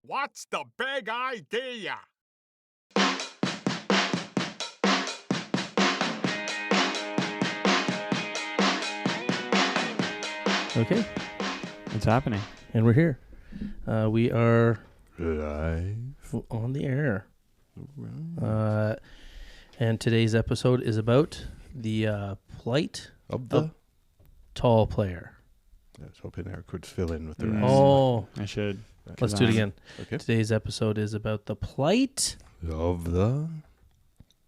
What's the big idea? Okay, What's happening? and we're here. We are Live. on the air. And today's episode is about the plight Of the... tall player. I was hoping Erik would fill in with the rest. Oh, I should. let's do it again. Okay. Today's episode is about the plight. Of the...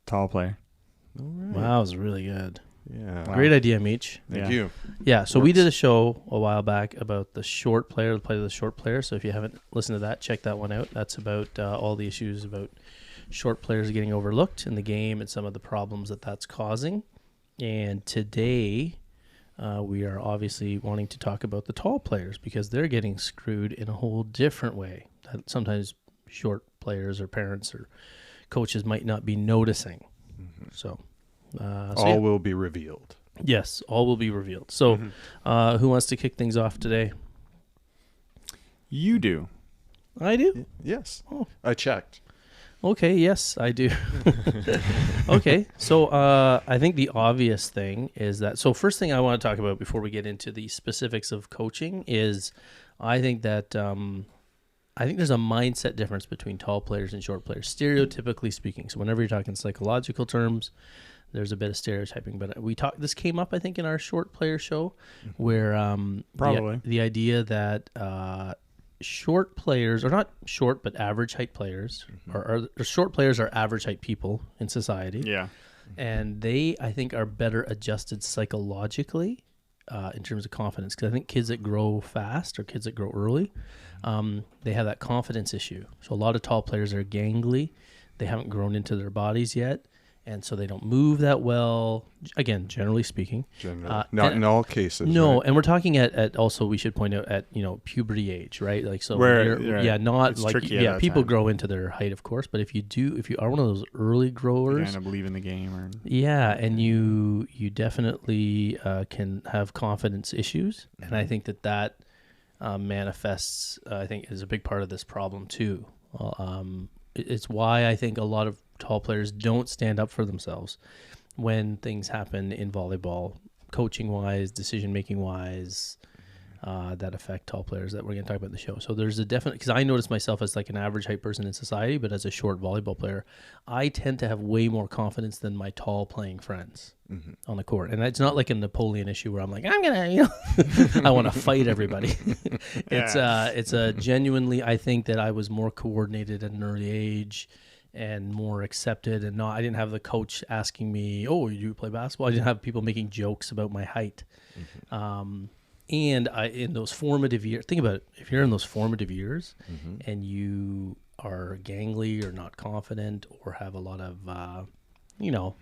Tall player. All right. Wow, that was really good. Yeah. Wow. Great idea, Meach. Thank Yeah. you. Yeah, so we Works. did a show a while back about the short player, the plight of the short player. So if you haven't listened to that, check that one out. That's about all the issues about short players getting overlooked in the game and some of the problems that that's causing. And today, we are obviously wanting to talk about the tall players because they're getting screwed in a whole different way that sometimes short players or parents or coaches might not be noticing. Mm-hmm. So, All will be revealed. yes, all will be revealed. So, who wants to kick things off today? You do. I do. Yes. Oh. I checked. Okay, yes, I do. Okay, so I think the obvious thing is that, so first thing I want to talk about before we get into the specifics of coaching is I think that I think there's a mindset difference between tall players and short players, stereotypically speaking. So whenever you're talking psychological terms, there's a bit of stereotyping. But this came up, I think, in our short player show where Probably. the idea that short players, or not short, but average height players, or short players are average height people in society. Yeah. And they, I think, are better adjusted psychologically in terms of confidence. Because I think kids that grow fast or kids that grow early, they have that confidence issue. So a lot of tall players are gangly. They haven't grown into their bodies yet. And so they don't move that well, again, generally speaking. Generally. Not in all cases. No, right? and we're talking at also, we should point out, at puberty age, right? Like, so Where- you're- right. yeah, not It's like, tricky at yeah, that people time. grow into their height, of course, but if you are one of those early You growers, end up leaving the game, or yeah, and you definitely can have confidence issues, and I think that manifests, I think, is a big part of this problem too. It's why I think a lot of tall players don't stand up for themselves when things happen in volleyball, coaching wise, decision making wise, that affect tall players that we're going to talk about in the show. So there's a definite, because I notice myself as like an average height person in society, but as a short volleyball player, I tend to have way more confidence than my tall playing friends on the court. And it's not like a Napoleon issue where I'm like, I'm gonna, I want to fight everybody. It's a genuinely, I think that I was more coordinated at an early age and more accepted, and I didn't have the coach asking me, "Oh, you play basketball?" I didn't have people making jokes about my height. And in those formative years, think about it. If you're in those formative years and you are gangly or not confident or have a lot of,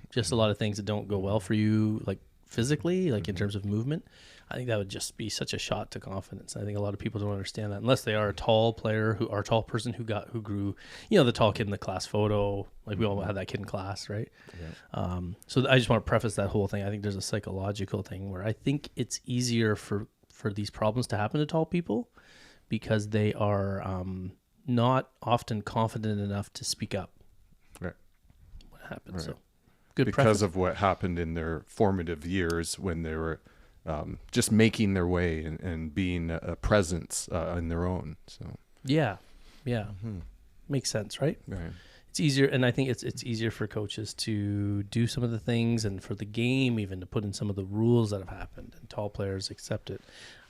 just a lot of things that don't go well for you, like physically, like in terms of movement, I think that would just be such a shot to confidence. I think a lot of people don't understand that unless they are a tall player or a tall person who grew, the tall kid in the class photo, like we all had that kid in class, right? Yeah. So I just want to preface that whole thing. I think there's a psychological thing where I think it's easier for these problems to happen to tall people because they are not often confident enough to speak up. Right. What happens? Right. So good Because preface. of what happened in their formative years when they were just making their way and being a presence in their own. So Yeah. Makes sense, right? right. It's easier, and I think it's easier for coaches to do some of the things, and for the game even to put in some of the rules that have happened, and tall players accept it.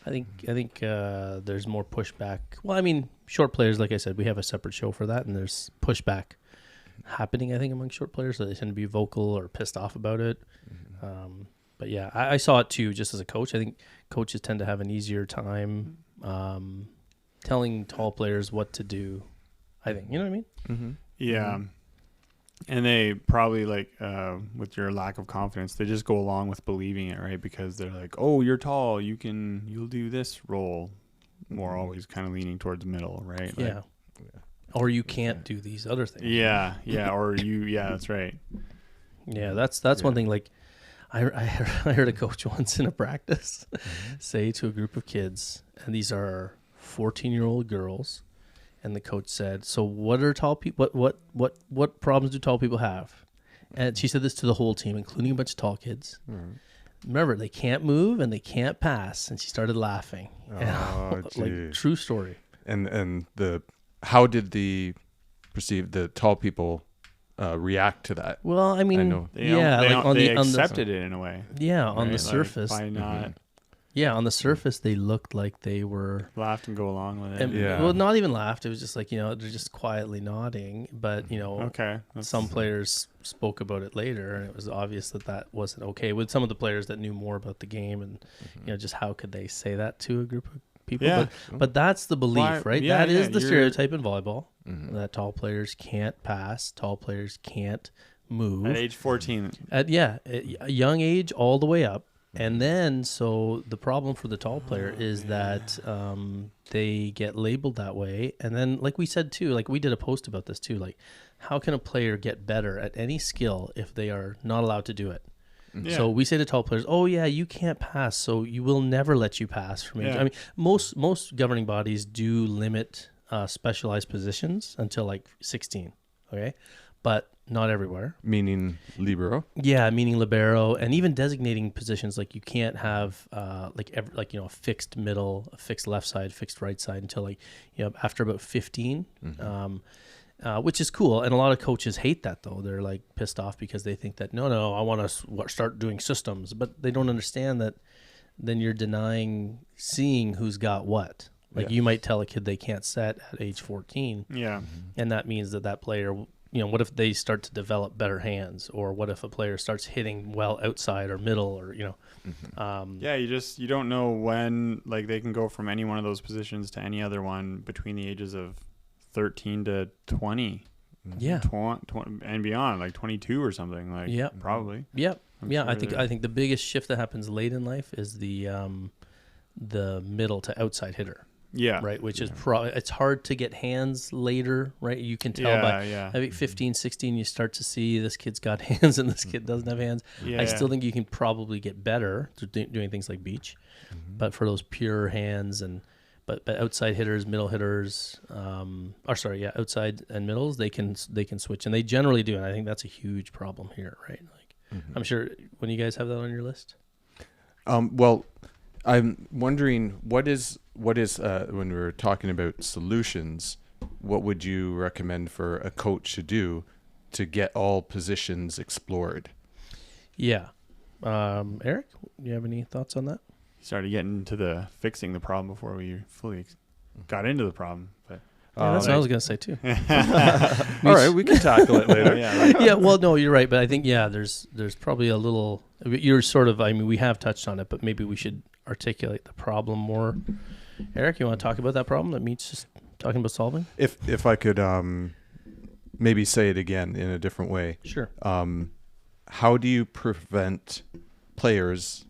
I think there's more pushback. Well, I mean, short players, like I said, we have a separate show for that, and there's pushback happening, I think, among short players. So they tend to be vocal or pissed off about it. But yeah, I saw it too, just as a coach. I think coaches tend to have an easier time telling tall players what to do. I think, you know what I mean? yeah. And they probably with your lack of confidence, they just go along with believing it, right? Because they're like, "Oh, you're tall, you'll do this role." More always kind of leaning towards the middle, right? Yeah. Or you can't do these other things. Yeah. Or that's right. Yeah, that's one thing. Like, I heard a coach once in a practice say to a group of kids, and these are 14-year-old girls, and the coach said, "So what are tall people? What problems do tall people have?" And she said this to the whole team, including a bunch of tall kids. Remember, they can't move and they can't pass. And she started laughing. Oh, Like, true story. And how did the tall people react to that? Well, I mean, I know. They accepted it in a way. Yeah, on the right? surface. Like, by not Yeah, on the surface, they looked like they were... laughed and go along with it. And, Yeah. Well, not even laughed. It was just like, they're just quietly nodding. But, Okay. some players spoke about it later, and it was obvious that wasn't okay. With some of the players that knew more about the game and, just how could they say that to a group of people? Yeah. But that's the belief, right? Yeah, that is the you're- stereotype in volleyball, that tall players can't pass, tall players can't move. At age 14. At a young age all the way up. And then, so the problem for the tall player is that they get labeled that way. And then, like we said too, like we did a post about this too, like how can a player get better at any skill if they are not allowed to do it? Yeah. So we say to tall players, "Oh yeah, you can't pass, so you will never let you pass from age." Yeah. I mean, most governing bodies do limit specialized positions until like 16, okay? But not everywhere. Meaning libero. Yeah, meaning libero, and even designating positions, like you can't have a fixed middle, a fixed left side, fixed right side until like after about 15, which is cool. And a lot of coaches hate that though. They're like pissed off because they think that no, I want to start doing systems, but they don't understand that then you're denying seeing who's got what. Like you might tell a kid they can't set at age 14, Yeah. and that means that player. What if they start to develop better hands, or what if a player starts hitting well outside or middle, or Yeah, you don't know when, like, they can go from any one of those positions to any other one between the ages of 13 to 20. Yeah. 20 and beyond, like 22 or something, like probably. Yep. I'm Yeah, sure I think the biggest shift that happens late in life is the middle to outside hitter. Yeah. Right, which is it's hard to get hands later, right? You can tell by I think 15, 16 you start to see this kid's got hands and this kid doesn't have hands. Yeah. I still think you can probably get better to doing things like beach. But for those pure hands but outside hitters, middle hitters, outside and middles, they can switch, and they generally do, and I think that's a huge problem here, right? Like I'm sure when you guys have that on your list. Well, I'm wondering what is when we're talking about solutions, what would you recommend for a coach to do to get all positions explored? Yeah. Erik, do you have any thoughts on that? Started getting into fixing the problem before we fully got into the problem, but that's what I was going to say too. All right, we can tackle it later. Yeah, well, no, you're right, but I think there's probably a little. You're sort of. I mean, we have touched on it, but maybe we should articulate the problem more. Erik, you want to talk about that problem that Meach is talking about solving? If I could maybe say it again in a different way. Sure. How do you prevent players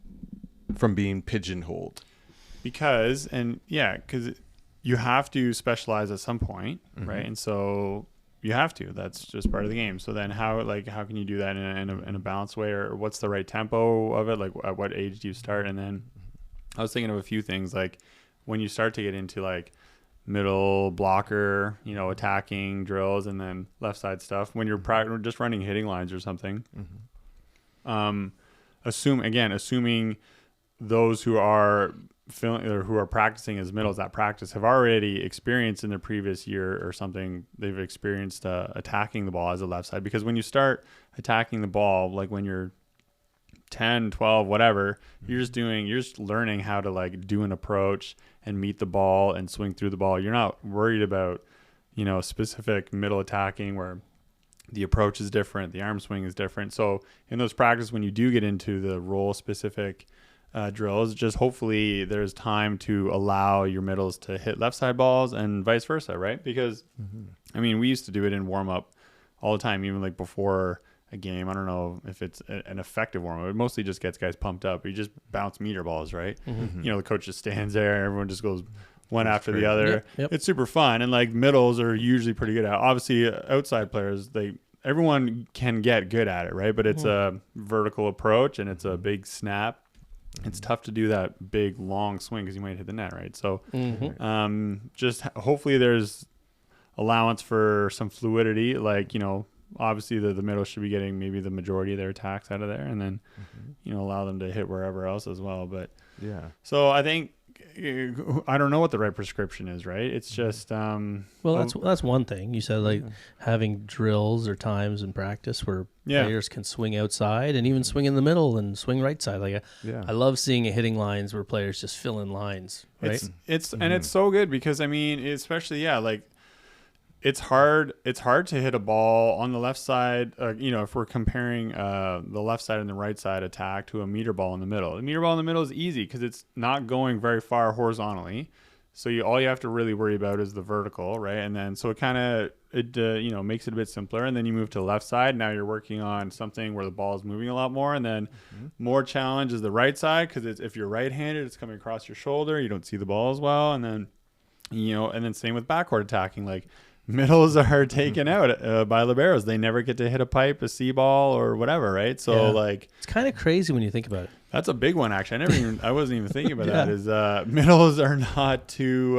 from being pigeonholed? Because you have to specialize at some point, right? And so you have to. That's just part of the game. So then how can you do that in a balanced way, or what's the right tempo of it? Like at what age do you start? And then I was thinking of a few things, like when you start to get into like middle blocker, attacking drills, and then left side stuff, when you're just running hitting lines or something. Assuming those who are practicing as middles at practice have already experienced in their previous year or something, they've experienced attacking the ball as a left side. Because when you start attacking the ball, like when you're 10, 12, whatever, you're just learning how to like do an approach and meet the ball and swing through the ball. You're not worried about, specific middle attacking where the approach is different, the arm swing is different. So in those practices, when you do get into the role specific drills, just hopefully there's time to allow your middles to hit left side balls and vice versa, right? Because I mean, we used to do it in warm up all the time, even like before a game. I don't know if it's an effective warm up. It mostly just gets guys pumped up. You just bounce meter balls, right? The coach just stands there and everyone just goes one after the other. Yep. It's super fun, and like middles are usually pretty good at it. Obviously outside players, everyone can get good at it, right? But it's a vertical approach and it's a big snap. It's tough to do that big long swing because you might hit the net, right? So just hopefully there's allowance for some fluidity, like, you know, obviously the middle should be getting maybe the majority of their attacks out of there, and then, you know, allow them to hit wherever else as well. But Yeah. so I think, I don't know what the right prescription is, right? It's just well, that's one thing. You said like having drills or times in practice where players can swing outside and even swing in the middle and swing right side. Like I love seeing hitting lines where players just fill in lines, right? And it's so good because, I mean, especially like it's hard to hit a ball on the left side, you know, if we're comparing the left side and the right side attack to a meter ball in the middle. The meter ball in the middle is easy because it's not going very far horizontally. So all you have to really worry about is the vertical, right? And then so it kind of you know, makes it a bit simpler. And then you move to the left side. Now you're working on something where the ball is moving a lot more. And then more challenge is the right side because if you're right-handed, it's coming across your shoulder. You don't see the ball as well. And then, you know, and then same with backcourt attacking, like. Middles are taken out by liberos. They never get to hit a pipe, a C ball, or whatever, right? So like, it's kind of crazy when you think about it. That's a big one, actually. I wasn't even thinking about that. Is middles are not too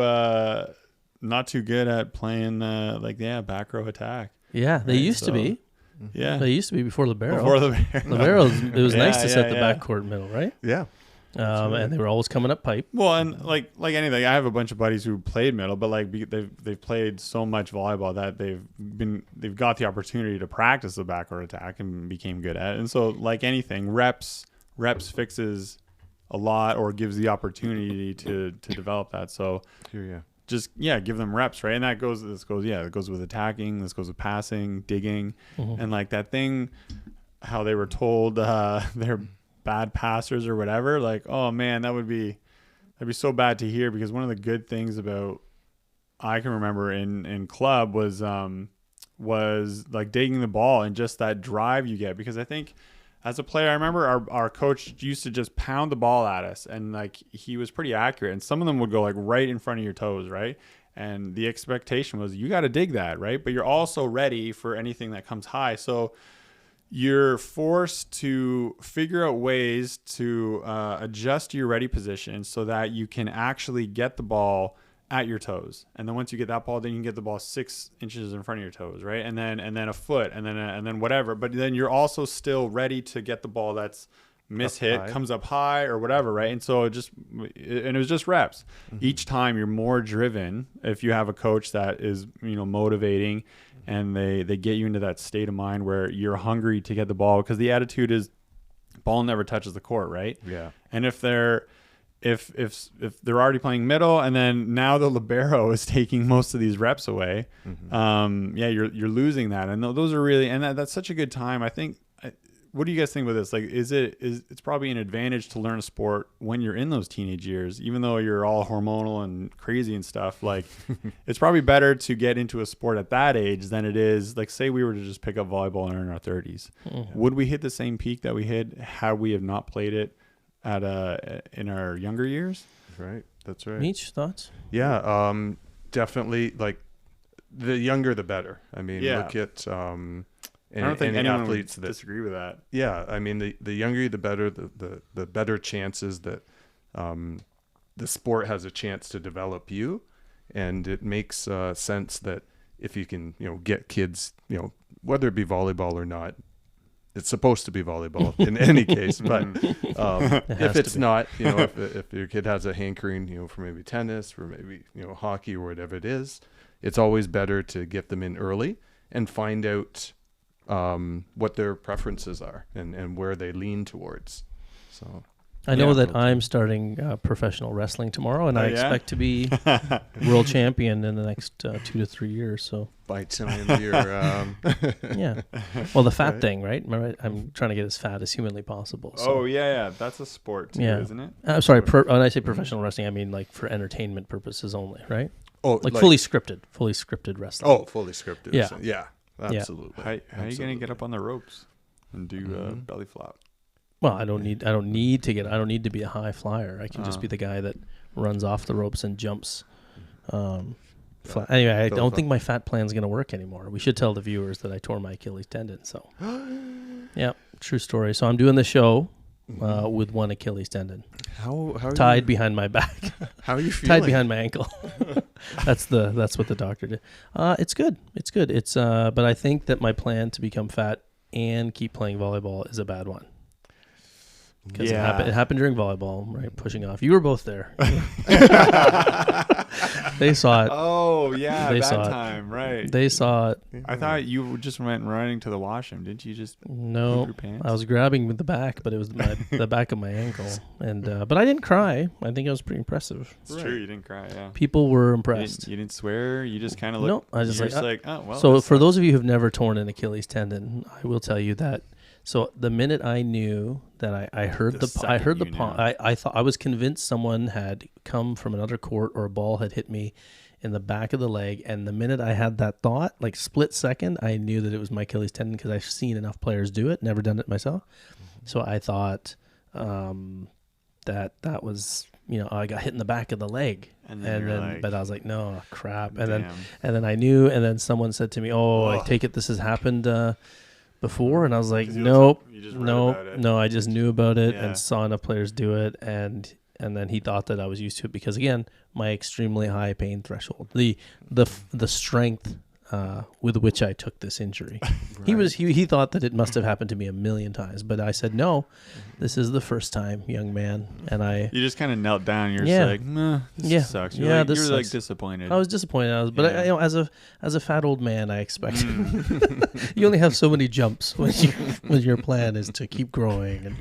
good at playing back row attack. Yeah, they used to be. Yeah, they used to be before libero. Liberos, it was nice to set the backcourt middle, right? Yeah. Right. And they were always coming up pipe. Well, and like anything, I have a bunch of buddies who played middle, but like they've played so much volleyball that they've got the opportunity to practice the backcourt attack and became good at it. And so, like anything, reps fixes a lot or gives the opportunity to develop that. So just give them reps, right? And it goes with attacking, this goes with passing, digging, and like that thing, how they were told they're bad passers or whatever, like, oh man, that'd be so bad to hear, because one of the good things about I can remember in club was like digging the ball and just that drive you get, because I think as a player, I remember our coach used to just pound the ball at us, and like he was pretty accurate, and some of them would go like right in front of your toes, right? And the expectation was you got to dig that, right? But you're also ready for anything that comes high. So you're forced to figure out ways to adjust your ready position so that you can actually get the ball at your toes. And then once you get that ball, then you can get the ball 6 inches in front of your toes, right? And then a foot, and then whatever. But then you're also still ready to get the ball that's mishit, comes up high or whatever, right? And so it was just reps. Each time you're more driven if you have a coach that is, you know, motivating, and they get you into that state of mind where you're hungry to get the ball, because the attitude is ball never touches the court, right? Yeah. And if they're already playing middle, and then now the libero is taking most of these reps away, you're losing that. And those are really, and that's such a good time. I think. What do you guys think about this? Like, it's probably an advantage to learn a sport when you're in those teenage years, even though you're all hormonal and crazy and stuff. Like, it's probably better to get into a sport at that age than it is, like, say we were to just pick up volleyball in our 30s. Would we hit the same peak that we hit had we have not played it in our younger years? Right. That's right. Meach, thoughts? Yeah. Definitely. Like, the younger the better. I mean, look at I don't think anyone athletes would disagree with that. Yeah, I mean, the younger the better, the better chances that the sport has a chance to develop you, and it makes sense that if you can, you know, get kids, you know, whether it be volleyball or not, it's supposed to be volleyball in any case, but if it's not, you know, if your kid has a hankering, you know, for maybe tennis, or maybe, you know, hockey or whatever it is, it's always better to get them in early and find out what their preferences are and where they lean towards. So I know that I'm starting professional wrestling tomorrow, and I expect to be world champion in the next 2 to 3 years. So by time you're well, the fat thing, right? Remember, I'm trying to get as fat as humanly possible. So. Oh that's a sport too, isn't it? I'm sorry, when I say professional wrestling, I mean like for entertainment purposes only, right? Oh, like fully scripted wrestling. Oh, fully scripted. Yeah. Absolutely. How are you gonna get up on the ropes and do belly flop? Well, I don't need to be a high flyer. I can just be the guy that runs off the ropes and jumps. Anyway, I don't think my fat plan's gonna work anymore. We should tell the viewers that I tore my Achilles tendon. So, yeah, true story. So I'm doing the show with one Achilles tendon How tied behind my back, How are you feeling? tied behind my ankle. That's what the doctor did. It's good. It's but I think that my plan to become fat and keep playing volleyball is a bad one. Because it happened during volleyball, right? Pushing off. You were both there. They saw it. Oh yeah, They that saw it. time, right? They saw it. I thought you just went running to the washroom. Didn't you just No, poop your pants? I was grabbing with the back, but it was the back of my ankle. And but I didn't cry. I think it was pretty impressive. It's true, you didn't cry. Yeah. People were You impressed. didn't swear. You just kind of No, looked. I was just like, oh well. so this for sucks. those of you who've never torn an Achilles tendon, I will tell you that. So the minute I knew that I heard The I heard the second you pop, knew. I thought I was convinced someone had come from another court or a ball had hit me in the back of the leg. And the minute I had that thought, like split second, I knew that it was my Achilles tendon because I've seen enough players do it, never done it myself. So I thought that was, I got hit in the back of the leg. And then, like, but I was like, no, crap. And damn. then I knew, and then someone said to me, oh, I Ugh. take it this has happened before. And I was like, 'Cause you nope, you just read about it. no, I just knew about it Yeah. and saw enough players do it. And then he thought that I was used to it because, again, my extremely high pain threshold, the strength with which I took this injury. He thought that it must have happened to me a million times, but I said, no, this is the first time, young man. And You just kind of knelt down. You're Yeah. just like, nah, this Yeah. sucks. Yeah, Like, this you're like sucks. disappointed. I was disappointed. But Yeah. as a fat old man, I expect Mm. you only have so many jumps when your plan is to keep growing. And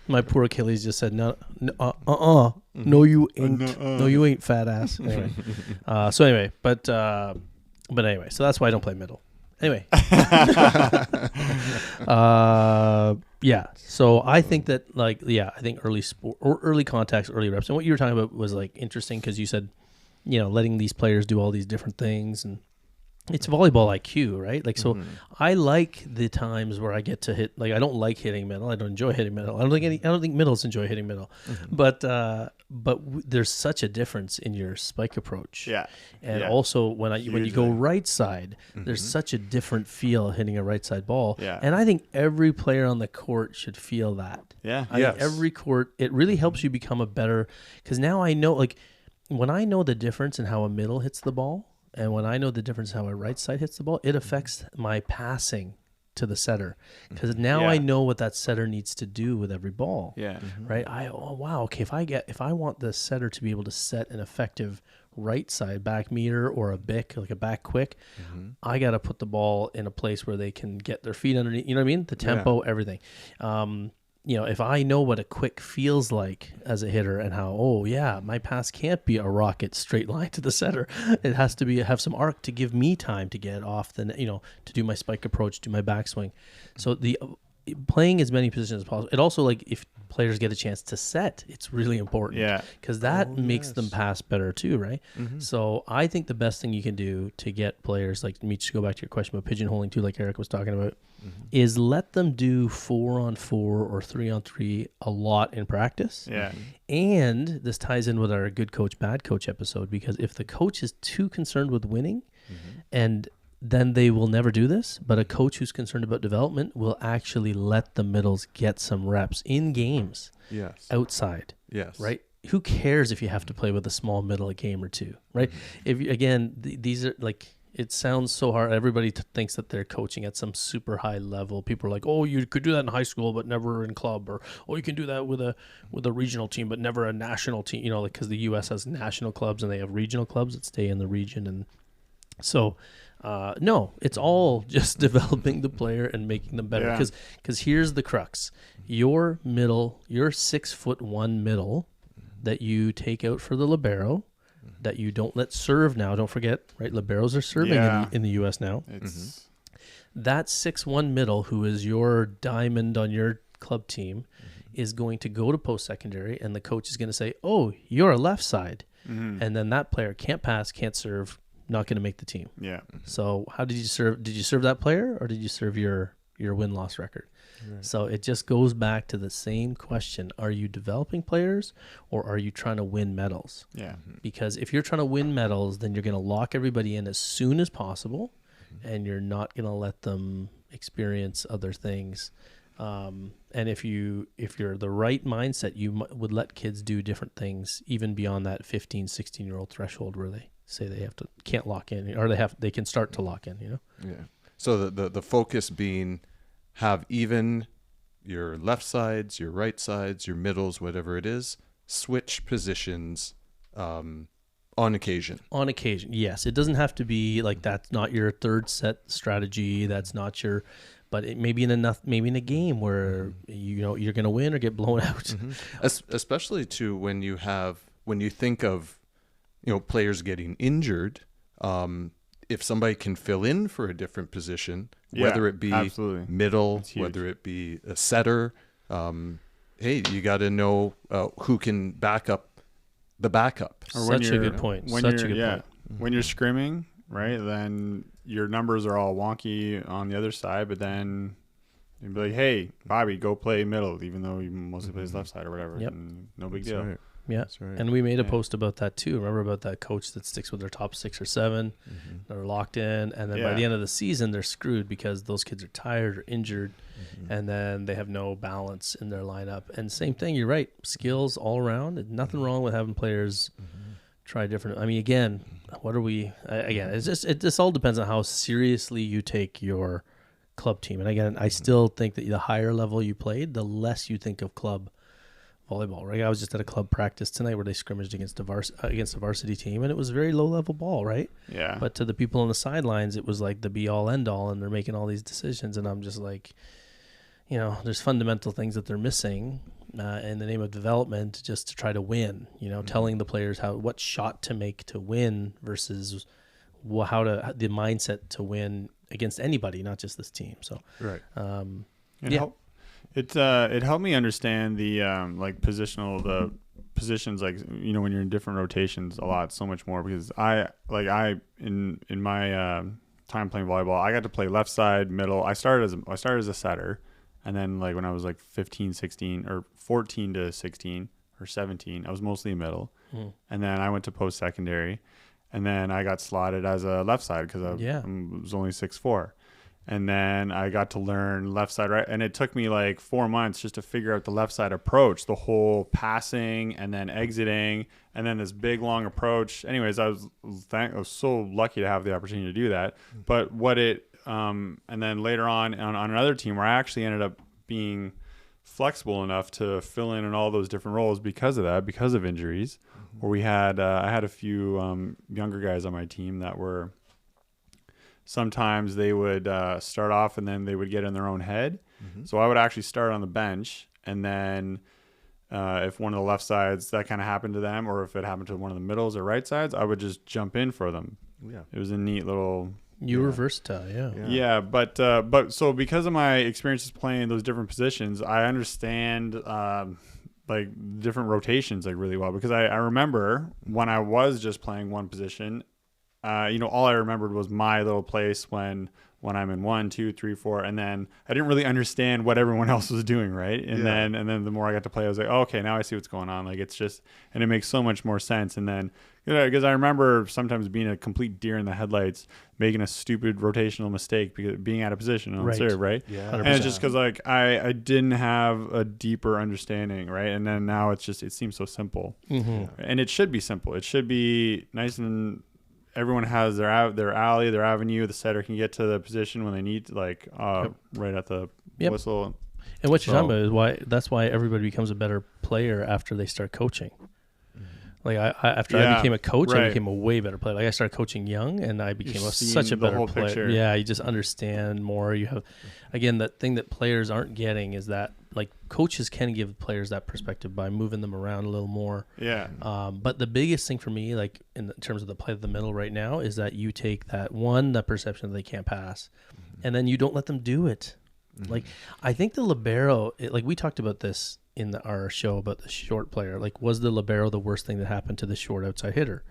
my poor Achilles just said, no, no, you ain't, no, you ain't, fat ass. Anyway, but anyway, so that's why I don't play middle. Anyway, yeah. So I think that I think early sport or early contacts, early reps, and what you were talking about was like interesting because you said, letting these players do all these different things, and it's volleyball IQ, right? Like, so I like the times where I get to hit. Like, I don't like hitting middle. I don't enjoy hitting middle. I don't think middles enjoy hitting middle. But there's such a difference in your spike approach. Yeah. And Yeah. also when you go Hugely. right side, there's such a different feel hitting a right side ball. Yeah. And I think every player on the court should feel that. Yeah. I think every court, it really helps you become a better, because now I know, like, when I know the difference in how a middle hits the ball, and when I know the difference how a right side hits the ball, it affects my passing to the setter. Because now Yeah. I know what that setter needs to do with every ball. Yeah. Right? Okay, if I want the setter to be able to set an effective right side back meter or a bick, like a back quick, I got to put the ball in a place where they can get their feet underneath. You know what I mean? The tempo, everything. If I know what a quick feels like as a hitter and how, my pass can't be a rocket straight line to the setter. It has to have some arc to give me time to get off to do my spike approach, do my backswing. So the playing as many positions as possible. It also, like, if players get a chance to set, it's really important. Yeah. Because that makes them pass better too, right? So I think the best thing you can do to get players, like Meach, to go back to your question about pigeonholing too, like Erik was talking about, is let them do 4-on-4 or 3-on-3 a lot in practice. Yeah. And this ties in with our good coach, bad coach episode, because if the coach is too concerned with winning, and then they will never do this, but a coach who's concerned about development will actually let the middles get some reps in games outside. Yes. Right? Who cares if you have to play with a small middle a game or two, right? If you, again, these are like, it sounds so hard. Everybody thinks that they're coaching at some super high level. People are like, oh, you could do that in high school, but never in club, or oh, you can do that with a regional team, but never a national team. Because the U.S. has national clubs and they have regional clubs that stay in the region, and so no, it's all just developing the player and making them better. Yeah. Because here's the crux: your 6'1" middle that you take out for the libero, that you don't let serve now. Don't forget, right? Liberos are serving in the U.S. now. It's That 6'1" middle, who is your diamond on your club team, is going to go to post-secondary, and the coach is going to say, oh, you're a left side. And then that player can't pass, can't serve, not going to make the team. Yeah. So how did you serve? Did you serve that player, or did you serve your win-loss record? Right. So it just goes back to the same question. Are you developing players, or are you trying to win medals? Yeah. Because if you're trying to win medals, then you're going to lock everybody in as soon as possible, and you're not going to let them experience other things And if you're the right mindset, you would let kids do different things even beyond that 15, 16-year-old threshold where they say they can't lock in, or they can start to lock in, Yeah. So the focus being have even your left sides, your right sides, your middles, whatever it is, switch positions on occasion. On occasion, yes. It doesn't have to be like that's not your third set strategy. That's not your, but it maybe in a game where you're going to win or get blown out. Mm-hmm. Especially too when you think of players getting injured. If somebody can fill in for a different position, whether it be middle, whether it be a setter, hey, you got to know who can back up the backup. Such a good point. Such a good point. When you're scrimming, right, then your numbers are all wonky on the other side, but then you'd be like, hey, Bobby, go play middle, even though he mostly plays left side or whatever. Yep. And no big deal. Right. Yeah, right. And we made a post about that too. Remember about that coach that sticks with their top 6 or 7? They're locked in, and then by the end of the season, they're screwed because those kids are tired or injured, and then they have no balance in their lineup. And same thing, you're right, skills all around. Nothing wrong with having players try different. I mean, again, what are we? Again, it just all depends on how seriously you take your club team. And again, I still think that the higher level you played, the less you think of club volleyball, right? I was just at a club practice tonight where they scrimmaged against a varsity team, and it was very low level ball, right? Yeah. But to the people on the sidelines, it was like the be all end all, and they're making all these decisions, and I'm just like, there's fundamental things that they're missing in the name of development, just to try to win. Telling the players what shot to make to win versus the mindset to win against anybody, not just this team. So right. It helped me understand the the positions, when you're in different rotations a lot, so much more, because in my time playing volleyball, I got to play left side, middle. I started as a setter, and then when I was 15, 16 or 14 to 16 or 17, I was mostly middle. And then I went to post secondary, and then I got slotted as a left side because I was only 6'4". And then I got to learn left side, right. And it took me 4 months just to figure out the left side approach, the whole passing and then exiting, and then this big long approach. Anyways, I was so lucky to have the opportunity to do that. But and then later on another team where I actually ended up being flexible enough to fill in all those different roles because of injuries, where we had, I had a few younger guys on my team that were, sometimes they would start off and then they would get in their own head. So I would actually start on the bench, and then if one of the left sides, that kind of happened to them, or if it happened to one of the middles or right sides, I would just jump in for them. Yeah. It was a neat little... You were versatile, yeah. But so because of my experiences playing those different positions, I understand different rotations really well, because I remember when I was just playing one position, all I remembered was my little place when I'm in 1, 2, 3, 4, and then I didn't really understand what everyone else was doing, right? And then the more I got to play, I was like, oh, okay, now I see what's going on. It's just, and it makes so much more sense. And then, because I remember sometimes being a complete deer in the headlights, making a stupid rotational mistake because being out of position on serve, right? Yeah. 100%. And it's just because I didn't have a deeper understanding, right? And then now it seems so simple, and it should be simple. It should be nice, and everyone has their alley, their avenue. The setter can get to the position when they need to, right at the whistle. And what you're talking about is that's why everybody becomes a better player after they start coaching. After I became a coach, I became a way better player. I started coaching young, and I became such a better player. Picture. Yeah, you just understand more. You have, again, that thing that players aren't getting is that coaches can give players that perspective by moving them around a little more. Yeah. But the biggest thing for me, in terms of the play of the middle right now, is that you take that perception that they can't pass, and then you don't let them do it. I think the libero, we talked about this in our show about the short player. Was the libero the worst thing that happened to the short outside hitter?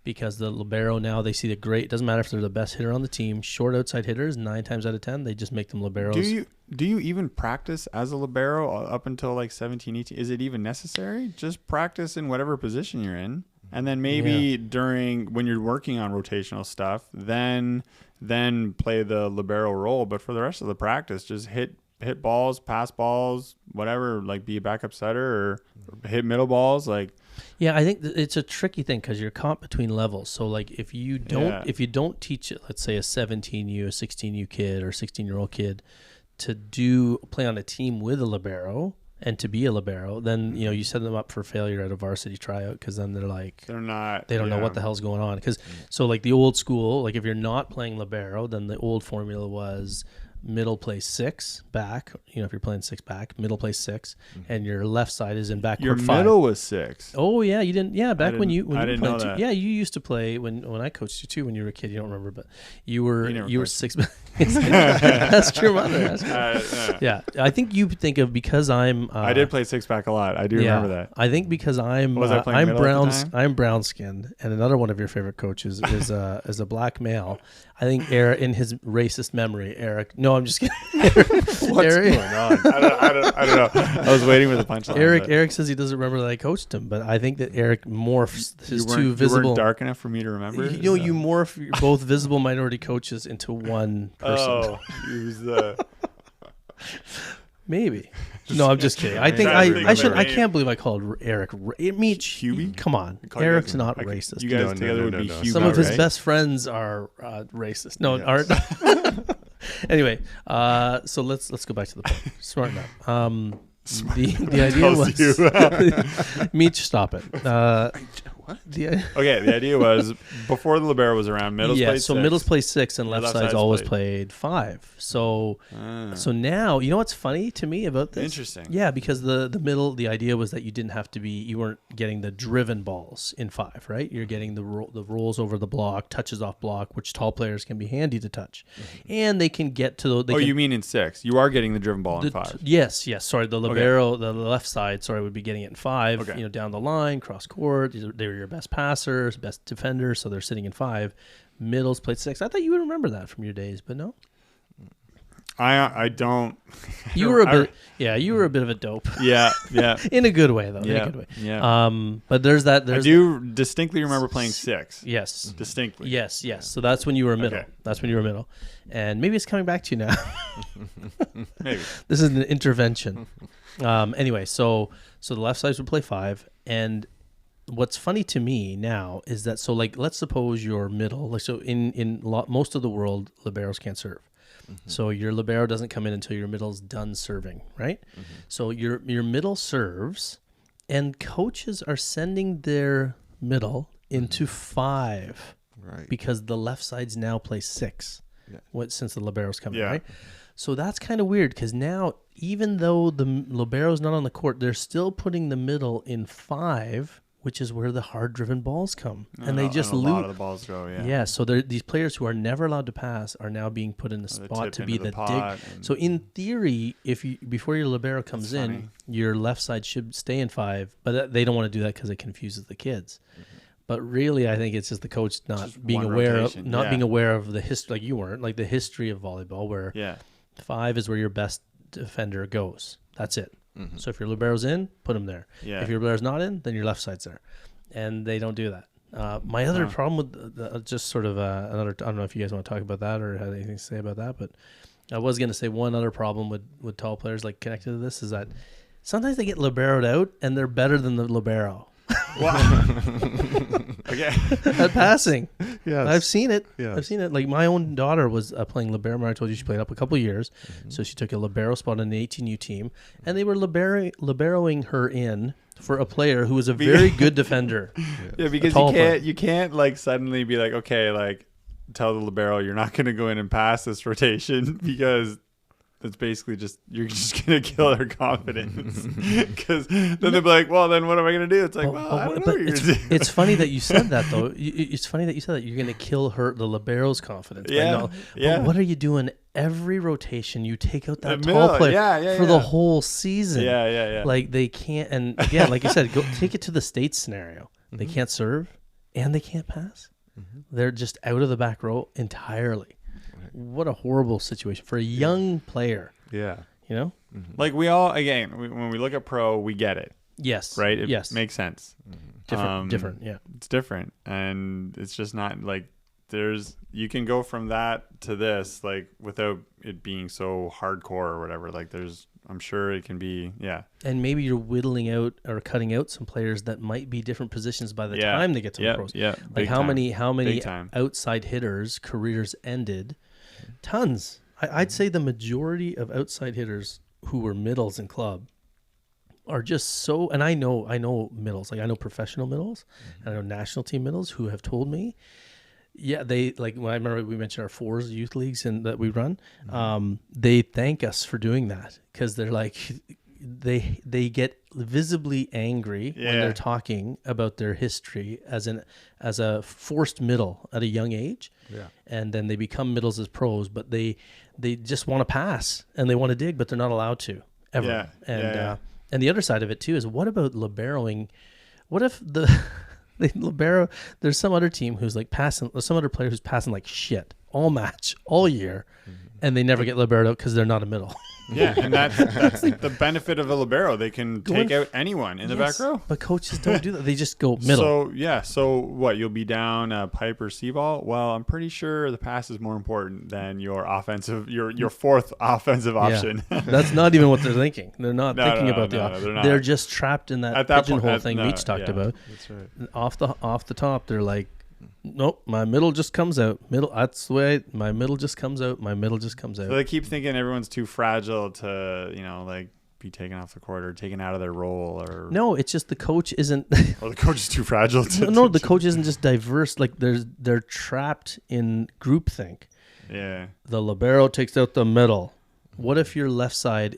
Because the libero now, they see the great, it doesn't matter if they're the best hitter on the team, short outside hitters, 9 times out of 10, they just make them liberos. Do you even practice as a libero up until 17, 18? Is it even necessary? Just practice in whatever position you're in. And then maybe when you're working on rotational stuff, then play the libero role. But for the rest of the practice, just hit hit balls, pass balls, whatever, like be a backup setter or hit middle balls. Like, Yeah, I think it's a tricky thing because you're caught between levels. So like if you don't teach it, let's say a 17U, a 16U kid or 16-year-old kid to play on a team with a libero and to be a libero, then you set them up for failure at a varsity tryout because then they're like they don't know what the hell's going on. Because so like the old school, like if you're not playing libero, then the old formula was middle plays 6 back. If you're playing 6 back, middle plays 6, and your left side is in backward your 5. middle was 6. Oh yeah, you didn't. Yeah, back when you I didn't were know playing. that. Yeah, you used to play when I coached you too when you were a kid. You don't remember, but you were never 6. Ask your mother. Yeah, I think you think of because I'm. I did play 6 back a lot. I do remember that. I think because I'm. Was I playing middle at the time? I'm brown skinned, and another one of your favorite coaches is a black male. I think Erik, in his racist memory, Erik. No, I'm just kidding. What's going on? I don't know. I was waiting for the punchline. Erik says he doesn't remember that I coached him, but I think that Erik morphs his two visible. You weren't dark enough for me to remember. You morph both visible minority coaches into one person. Oh, he was the. Maybe. No, I'm just kidding. I think I should. I can't believe I called Erik Meach. Hubie? Come on, Erik's not racist. You guys together would be Hubie. Some of his best friends are racist. No, aren't. Anyway, so let's go back to the point. Smart enough. The idea was Meach, stop it. What? Okay, the idea was before the libero was around, middles played 6. So middles play 6 and left sides always played 5. So now, you know what's funny to me about this? Interesting. Yeah, because the middle, the idea was that you weren't getting the driven balls in 5, right? You're getting the rolls over the block, touches off block, which tall players can be handy to touch. And they can get to the... you mean in 6? You are getting the driven ball in 5. Yes. Sorry, the libero, the left side, would be getting it in 5, down the line, cross court. They're your best passers, best defenders, so they're sitting in 5. Middles played 6. I thought you would remember that from your days, but no. I don't. You were a bit of a dope. Yeah. In a good way, though. Yeah, in a good way. Yeah. But there's that. I do distinctly remember playing 6. Yes. Distinctly. Yes. So that's when you were middle. Okay. That's when you were middle, and maybe it's coming back to you now. Maybe. This is an intervention. Anyway, so the left sides would play 5, and what's funny to me now is that let's suppose your middle, most of the world, liberos can't serve. So your libero doesn't come in until your middle's done serving, right? So your middle serves, and coaches are sending their middle into 5, right? Because the left sides now play 6, since the libero's coming, right? So that's kind of weird because now, even though the libero's not on the court, they're still putting the middle in 5, which is where the hard-driven balls come. And they just lose. A lot of the balls go, Yeah, so these players who are never allowed to pass are now being put in the spot to be the dig. So in theory, before your libero comes in, your left side should stay in 5, but they don't want to do that because it confuses the kids. But really, I think it's just the coach not being aware of the history, like you weren't, like the history of volleyball, where 5 is where your best defender goes. That's it. So if your libero's in, put him there. If your libero's not in, then your left side's there. And they don't do that. My other problem with just sort of another, I don't know if you guys want to talk about that or have anything to say about that, but I was going to say one other problem with tall players like connected to this is that sometimes they get liberoed out and they're better than the libero. Okay. At passing. Yes. I've seen it. Yes. I've seen it. Like my own daughter was playing libero. Remember I told you she played up a couple of years. So she took a libero spot on the 18U team, and they were liberoing her in for a player who was a very good defender. Yeah, because you can't like suddenly be like, okay, like tell the libero you're not going to go in and pass this rotation because it's basically just you're just gonna kill their confidence because then they'll be like, well, then what am I gonna do? It's like, I don't know what you're gonna do. It's funny that you said that though. It's funny that you said that you're gonna kill the libero's confidence. Yeah. But what are you doing? Every rotation, you take out that tall player for the whole season. Yeah. Like they can't. And again, like you said, go take it to the States scenario. They can't serve and they can't pass. They're just out of the back row entirely. What a horrible situation for a young player. Yeah. You know? Like we all, again, when we look at pro, we get it. Yes. Right? It yes. makes sense. Different. Yeah. It's different. And it's just not like, you can go from that to this like without it being so hardcore or whatever. Like I'm sure it can be, yeah. And maybe you're whittling out or cutting out some players that might be different positions by the time they get to the pros. Yeah. Like how many outside hitters' careers ended? Tons. I'd say the majority of outside hitters who were middles in club are just so, and I know middles, like I know professional middles, and I know national team middles who have told me, they like when I remember we mentioned our fours youth leagues and that we run, they thank us for doing that because they're like they get visibly angry when they're talking about their history as a forced middle at a young age, and then they become middles as pros, but they just want to pass and they want to dig, but they're not allowed to ever. And the other side of it too is, what about liberoing? What if the libero, there's some other team who's like passing, some other player who's passing like shit all match, all year, and they never get liberoed out because they're not a middle. Yeah, and that's like the benefit of a libero. They can take out anyone in the back row. But coaches don't do that. They just go middle. So what? You'll be down pipe or C-ball? Well, I'm pretty sure the pass is more important than your offensive, your fourth offensive option. That's not even what they're thinking. They're not thinking about they're just trapped in that pigeonhole thing Meach talked about. That's right. Off the top, they're like, nope, my middle just comes out. That's the way my middle just comes out. My middle just comes out. So they keep thinking everyone's too fragile to, like be taken off the court or taken out of their role, or no, it's just the coach isn't. Or the coach is too fragile. The coach isn't just diverse. Like they're trapped in groupthink. Yeah. The libero takes out the middle. What if your left side?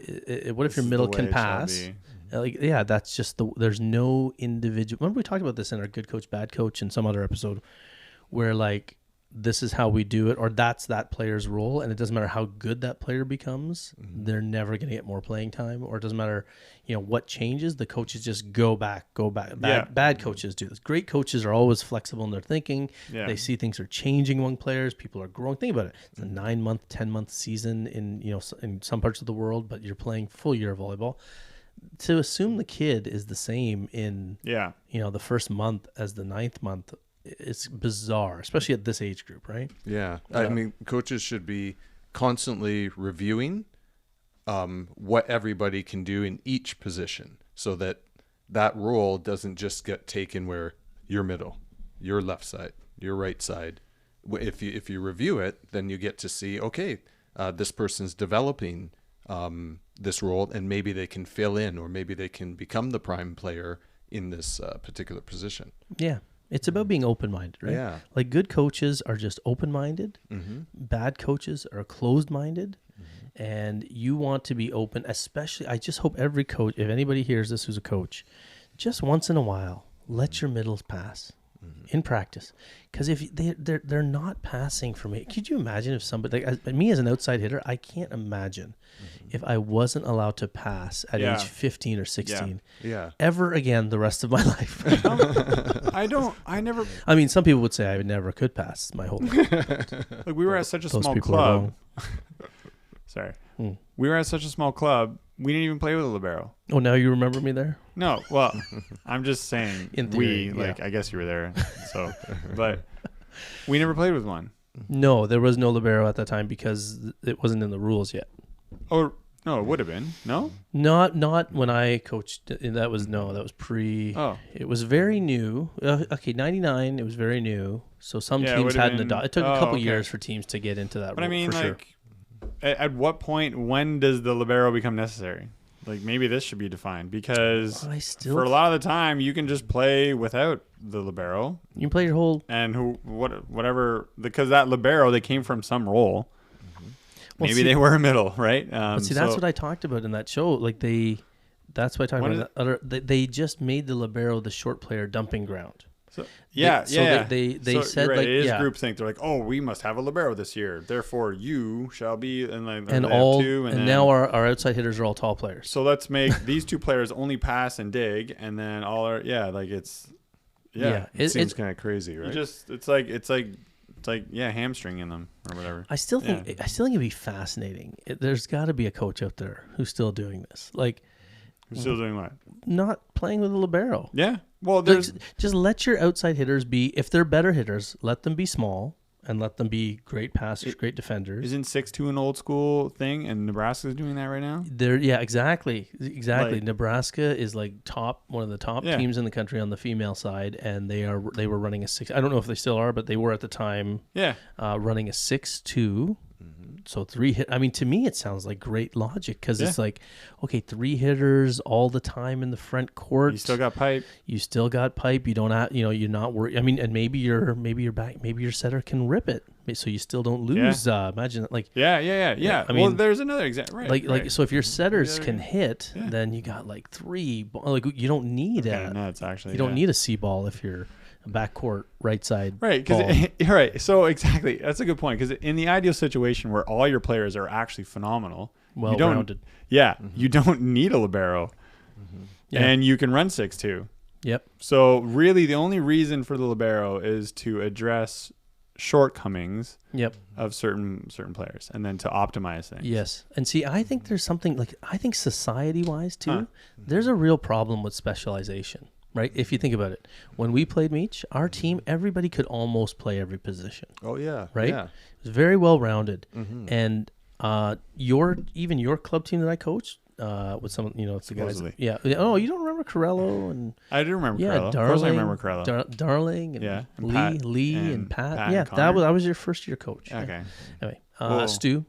What if your middle can pass? That's just there's no individual. Remember we talked about this in our good coach, bad coach, in some other episode, where like this is how we do it, or that's that player's role, and it doesn't matter how good that player becomes, they're never going to get more playing time, or it doesn't matter, what changes. The coaches just go back. Bad coaches do this. Great coaches are always flexible in their thinking. Yeah. They see things are changing among players. People are growing. Think about it. It's a 9-month, 10-month season in some parts of the world, but you're playing full year of volleyball. To assume the kid is the same in the first month as the 9th month, it's bizarre, especially at this age group, right? Yeah. I mean, coaches should be constantly reviewing what everybody can do in each position, so that role doesn't just get taken where you're middle, your left side, your right side. If you review it, then you get to see, okay, this person's developing this role, and maybe they can fill in, or maybe they can become the prime player in this particular position. Yeah. It's about being open-minded, right? Yeah. Like good coaches are just open-minded. Bad coaches are closed-minded. And you want to be open, especially, I just hope every coach, if anybody hears this who's a coach, just once in a while, let your middles pass in practice. Because if they're not passing for me, could you imagine if somebody, like me as an outside hitter, I can't imagine if I wasn't allowed to pass at age 15 or 16 ever again the rest of my life. I mean, some people would say I never could pass my whole life. Like we were at such a small club. Sorry. We were at such a small club, we didn't even play with a libero. Oh, now you remember me there? No, well, I'm just saying in theory, I guess you were there. So, but we never played with one. No, there was no libero at that time because it wasn't in the rules yet. Oh, no, it would have been. No? Not when I coached. That was pre. Oh. It was very new. 99, it was very new. So some teams hadn't adopted. It took a couple years for teams to get into that but rule, I mean, for like, at what point, when does the libero become necessary? Like, maybe this should be defined, because for a lot of the time, you can just play without the libero. You can play your whole... And whatever, because that libero, they came from some role. Well, maybe they were a middle, right? That's what I talked about in that show. Like that's what I talked about. They just made the libero the short player dumping ground. So, they said, right, like, it is groupthink. They're like, oh, we must have a libero this year, therefore you shall be, and now our outside hitters are all tall players. So let's make these two players only pass and dig, and then all our it seems kind of crazy, right? It's like hamstringing them or whatever. I still think it'd be fascinating. There's got to be a coach out there who's still doing this. Like, who's still doing what? Not playing with a libero. Yeah. Well, just let your outside hitters be. If they're better hitters, let them be small and let them be great passers, great defenders. Isn't 6-2 an old school thing, and Nebraska's doing that right now? Exactly. Like, Nebraska is like one of the top teams in the country on the female side, and they were running a 6. I don't know if they still are, but they were at the time. Yeah, running a 6-2. So 3 hit. I mean, to me, it sounds like great logic because it's like, okay, 3 hitters all the time in the front court. You still got pipe. You don't have, you're not worried. I mean, and maybe your setter can rip it, so you still don't lose. Imagine like. Yeah. I mean, well, there's another example. Right. Like so, if your setters can hit, then you got like 3. Like you don't need you don't need a C ball if you're backcourt right side. Right, right. So exactly, that's a good point. Because in the ideal situation where all your players are actually phenomenal, well-rounded, you don't need a libero, and you can run 6-2. Yep. So really, the only reason for the libero is to address shortcomings of certain players, and then to optimize things. Yes, and see, I think there's something like society-wise too. There's a real problem with specialization. Right, if you think about it, when we played Meach, our team, everybody could almost play every position. Oh yeah, right. Yeah. It was very well rounded, and your club team that I coached with some, it's the guys. Yeah. Oh, you don't remember Corello and I do remember. Yeah, Corello. Darling. Of course, I remember Corello. Darling and Lee and Pat. Yeah, and I was your first year coach. Okay. Anyway, Stu.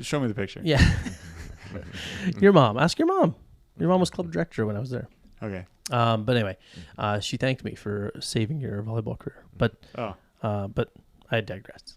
Show me the picture. Yeah. Your mom. Ask your mom. Your mom was club director when I was there. Okay. But anyway, she thanked me for saving your volleyball career. But I digress.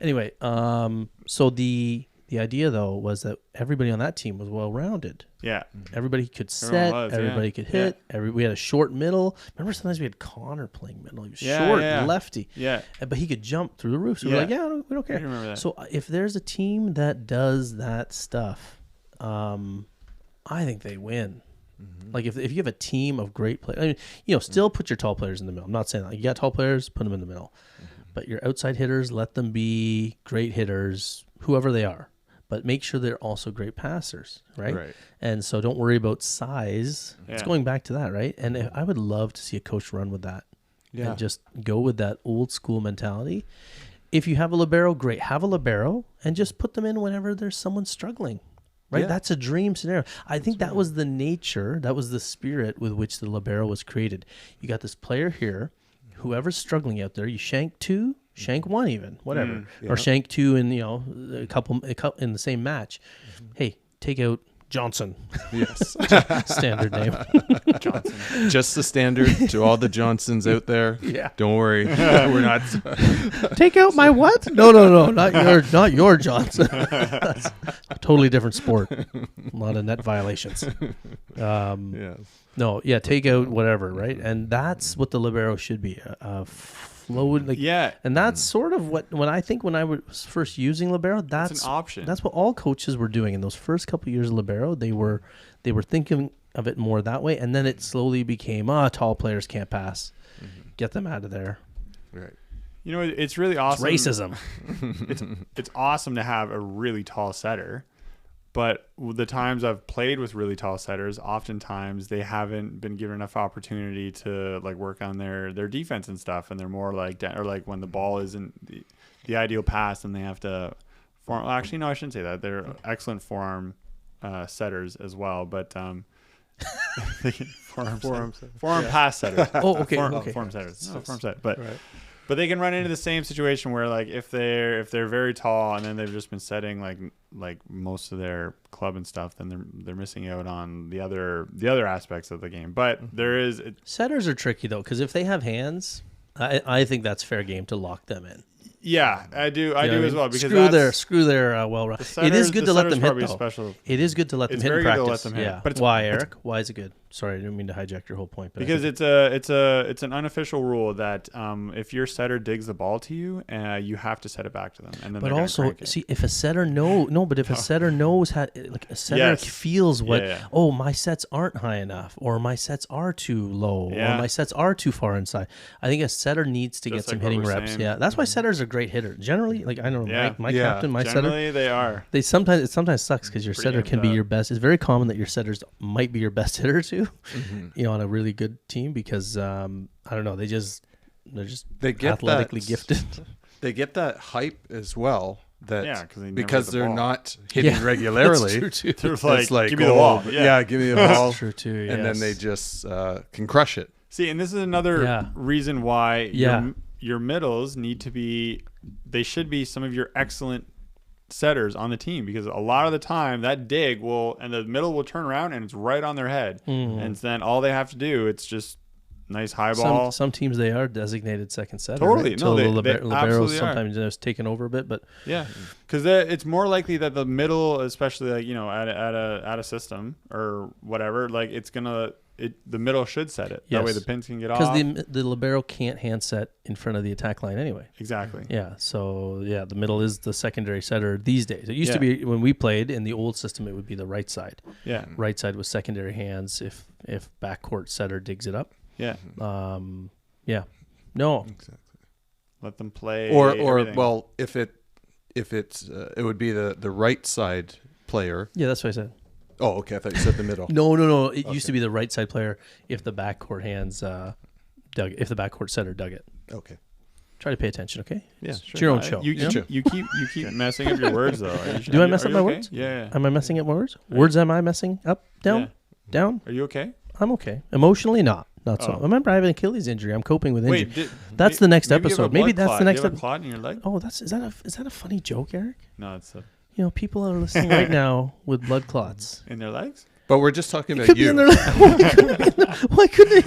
Anyway, so the idea though was that everybody on that team was well rounded. Yeah. Everybody could set. Everybody could hit. We had a short middle. Remember, sometimes we had Connor playing middle. He was short, lefty. Yeah. But he could jump through the roof. So we're like, we don't care. I remember that. So if there's a team that does that stuff, I think they win. Like if you have a team of great players, I mean, still put your tall players in the middle. I'm not saying that. You got tall players, put them in the middle. But your outside hitters, let them be great hitters, whoever they are. But make sure they're also great passers, right? And so don't worry about size. Yeah. It's going back to that, right? And I would love to see a coach run with that. Yeah. And just go with that old school mentality. If you have a libero, great. Have a libero and just put them in whenever there's someone struggling. Right, yeah. That's a dream scenario. I think that was the nature, that was the spirit with which the libero was created. You got this player here, whoever's struggling out there, you shank 2, shank 1 even, whatever, or shank 2 in a couple in the same match. Hey, take out Johnson. Yes, standard name. Johnson. Just the standard to all the Johnsons out there. Yeah, don't worry, we're not. Take out my what? No, not your Johnson. That's a totally different sport. A lot of net violations. Take out whatever, right? And that's what the libero should be. Flowed, and that's sort of when I was first using libero, that's an option. That's what all coaches were doing in those first couple of years of libero. They were thinking of it more that way, and then it slowly became tall players can't pass, get them out of there. Right. It's really awesome. It's racism. It's awesome to have a really tall setter. But the times I've played with really tall setters, oftentimes they haven't been given enough opportunity to work on their defense and stuff, and they're more like when the ball isn't the ideal pass, and they have to form. Actually, no, I shouldn't say that. They're excellent forearm setters as well, but forearm pass setters. Oh, okay, forearm setters. No, forearm set, but. Right. But they can run into the same situation where, if they're very tall and then they've just been setting like most of their club and stuff, then they're missing out on the other aspects of the game. But there is setters are tricky though, because if they have hands, I think that's fair game to lock them in. Yeah, I do as well. Because screw their well run. It is good to let them hit though. It is good to let them hit in practice. Good to let them hit. Yeah. But why, Eric? Why is it good? Sorry, I didn't mean to hijack your whole point. But because it's an unofficial rule that if your setter digs the ball to you, you have to set it back to them. And then but also, see, if a setter a setter knows how, a setter feels my sets aren't high enough, or my sets are too low, or my sets are too far inside. I think a setter needs to get some hitting reps. Saying. Yeah, that's why setters are great hitter. Generally, I don't know, my captain, my setter. Generally, they are. It sometimes sucks because your setter can be your best. It's very common that your setters might be your best hitter too. On a really good team because I don't know, they're just get athletically gifted. they get that hype as well. That Yeah, 'cause they never because get the they're ball. not hitting regularly. That's true too. They're It's like, give me the ball. yeah, give me the ball. That's true too. And then yes. they just can crush it. See, and this is another Yeah. reason why Yeah. your middles need to be. They should be some of your excellent setters on the team, because a lot of the time that dig will, and the middle will turn around and it's right on their head, and then all they have to do, it's just nice high ball. Some teams they are designated second setter. Totally. Right? No, Until they the liberos absolutely are. sometimes just taken over a bit, but Yeah, because it's more likely that the middle, especially like at a system or whatever, like the middle should set it. That way Yes. the pins can get because off. the libero can't hand set in front of the attack line anyway. Exactly. Yeah, so yeah, the middle is the secondary setter these days. It used to Yeah. be when we played in the old system, it would be the right side. Yeah. Right side was secondary hands if backcourt setter digs it up. Yeah. Yeah, no, Exactly. Let them play. Or everything. well, if it's it would be the right side player. yeah, that's what I said. Oh, okay. I thought you said the middle. No. It used to be the right side player if the backcourt hands if the backcourt setter dug it. Okay. Try to pay attention, okay? Yeah, It's sure. your own I- show. You, you know? you keep messing up your words though. Do I mess up my words? Yeah. Am I messing up words? Words am I messing up? Down? Yeah. Down? Are you okay? I'm okay. Emotionally, not so. Oh. Remember, I have an Achilles injury. I'm coping with injury. Wait, That's the next maybe you have a episode. Maybe blood that's clot. the next Do you have a episode. clot in your leg? Oh, is that a funny joke, Eric? No, it's You know, people are listening right now with blood clots. in their legs. But we're just talking It about could be you. in their Why couldn't it?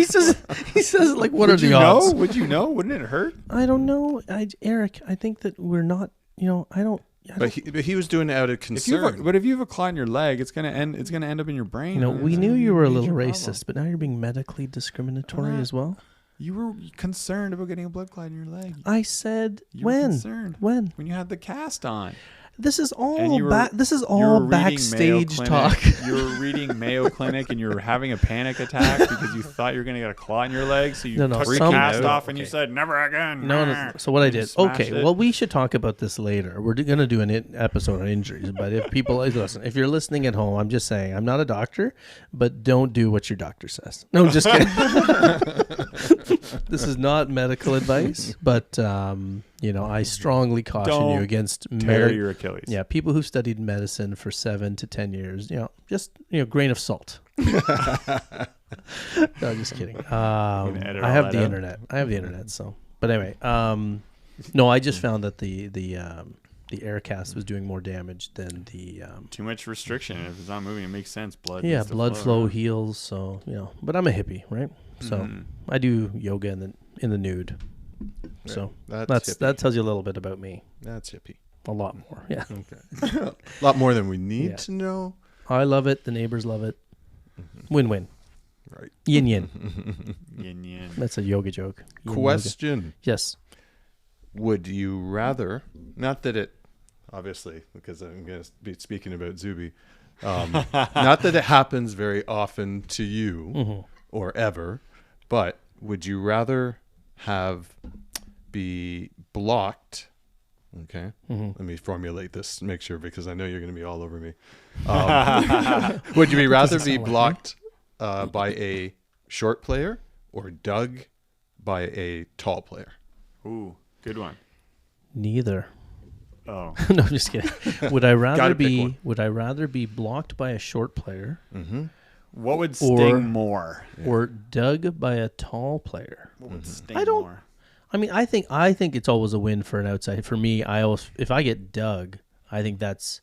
He says like, what are the odds? Would you know? Wouldn't it hurt? I don't know. Eric, I think that we're not. You know, I don't. But he was doing it out of If you have concern. if you have a clot in your leg, it's gonna end up in your brain. You know, and we it's knew gonna you be were a major little problem. racist, but now you're being medically discriminatory as well. You were concerned about getting a blood clot in your leg. I said You were when? concerned When? when you had the cast on. This is And all you were- this is You all were reading Mayo backstage Clinic. talk. You were reading Mayo Clinic and you were having a panic attack because you thought you were going to get a claw in your leg. So you No, took the some- cast out. off and you Okay. said, never again. No. So what I And you did? smashed Okay. it. Well, we should talk about this later. We're going to do an episode on injuries. But if people listen, if you're listening at home, I'm just saying, I'm not a doctor, but don't do what your doctor says. No, I'm just kidding. This is not medical advice, but you know, I strongly caution you Don't against tear your Achilles. Yeah, people who studied medicine for 7 to 10 years, you know, just grain of salt. No, just kidding. edit I all have that the out. internet. I have the internet. So, but anyway, no, I just found that the Aircast was doing more damage than the Too much restriction. If it's not moving, it makes sense. Blood. yeah, needs to blood flow right? heals. So but I'm a hippie, right? So Mhm. I do yoga in the nude. So That's hippie. that tells you a little bit about me. That's hippie. A lot more. Yeah, Okay. A lot more than we need Yeah. to know. I love it. The neighbors love it. Win-win. Right. Yin yin. Yin yin. That's a yoga joke. Yin yoga. Question. Yes. Would you rather, not that it, obviously, because I'm going to be speaking about Zuby, not that it happens very often to you Mm-hmm. or ever, but would you rather be blocked? Okay. Mm-hmm. Let me formulate this, make sure, because I know you're going to be all over me. Would you rather be sound like me. blocked by a short player or dug by a tall player? Ooh, good one. Neither. Oh, No, I'm just kidding. Would I rather Gotta pick one. Would I rather be blocked by a short player what would Or- sting more? or dug by a tall player? What would sting I don't- more? I mean, I think it's always a win for an outside. For me, if I get dug, I think that's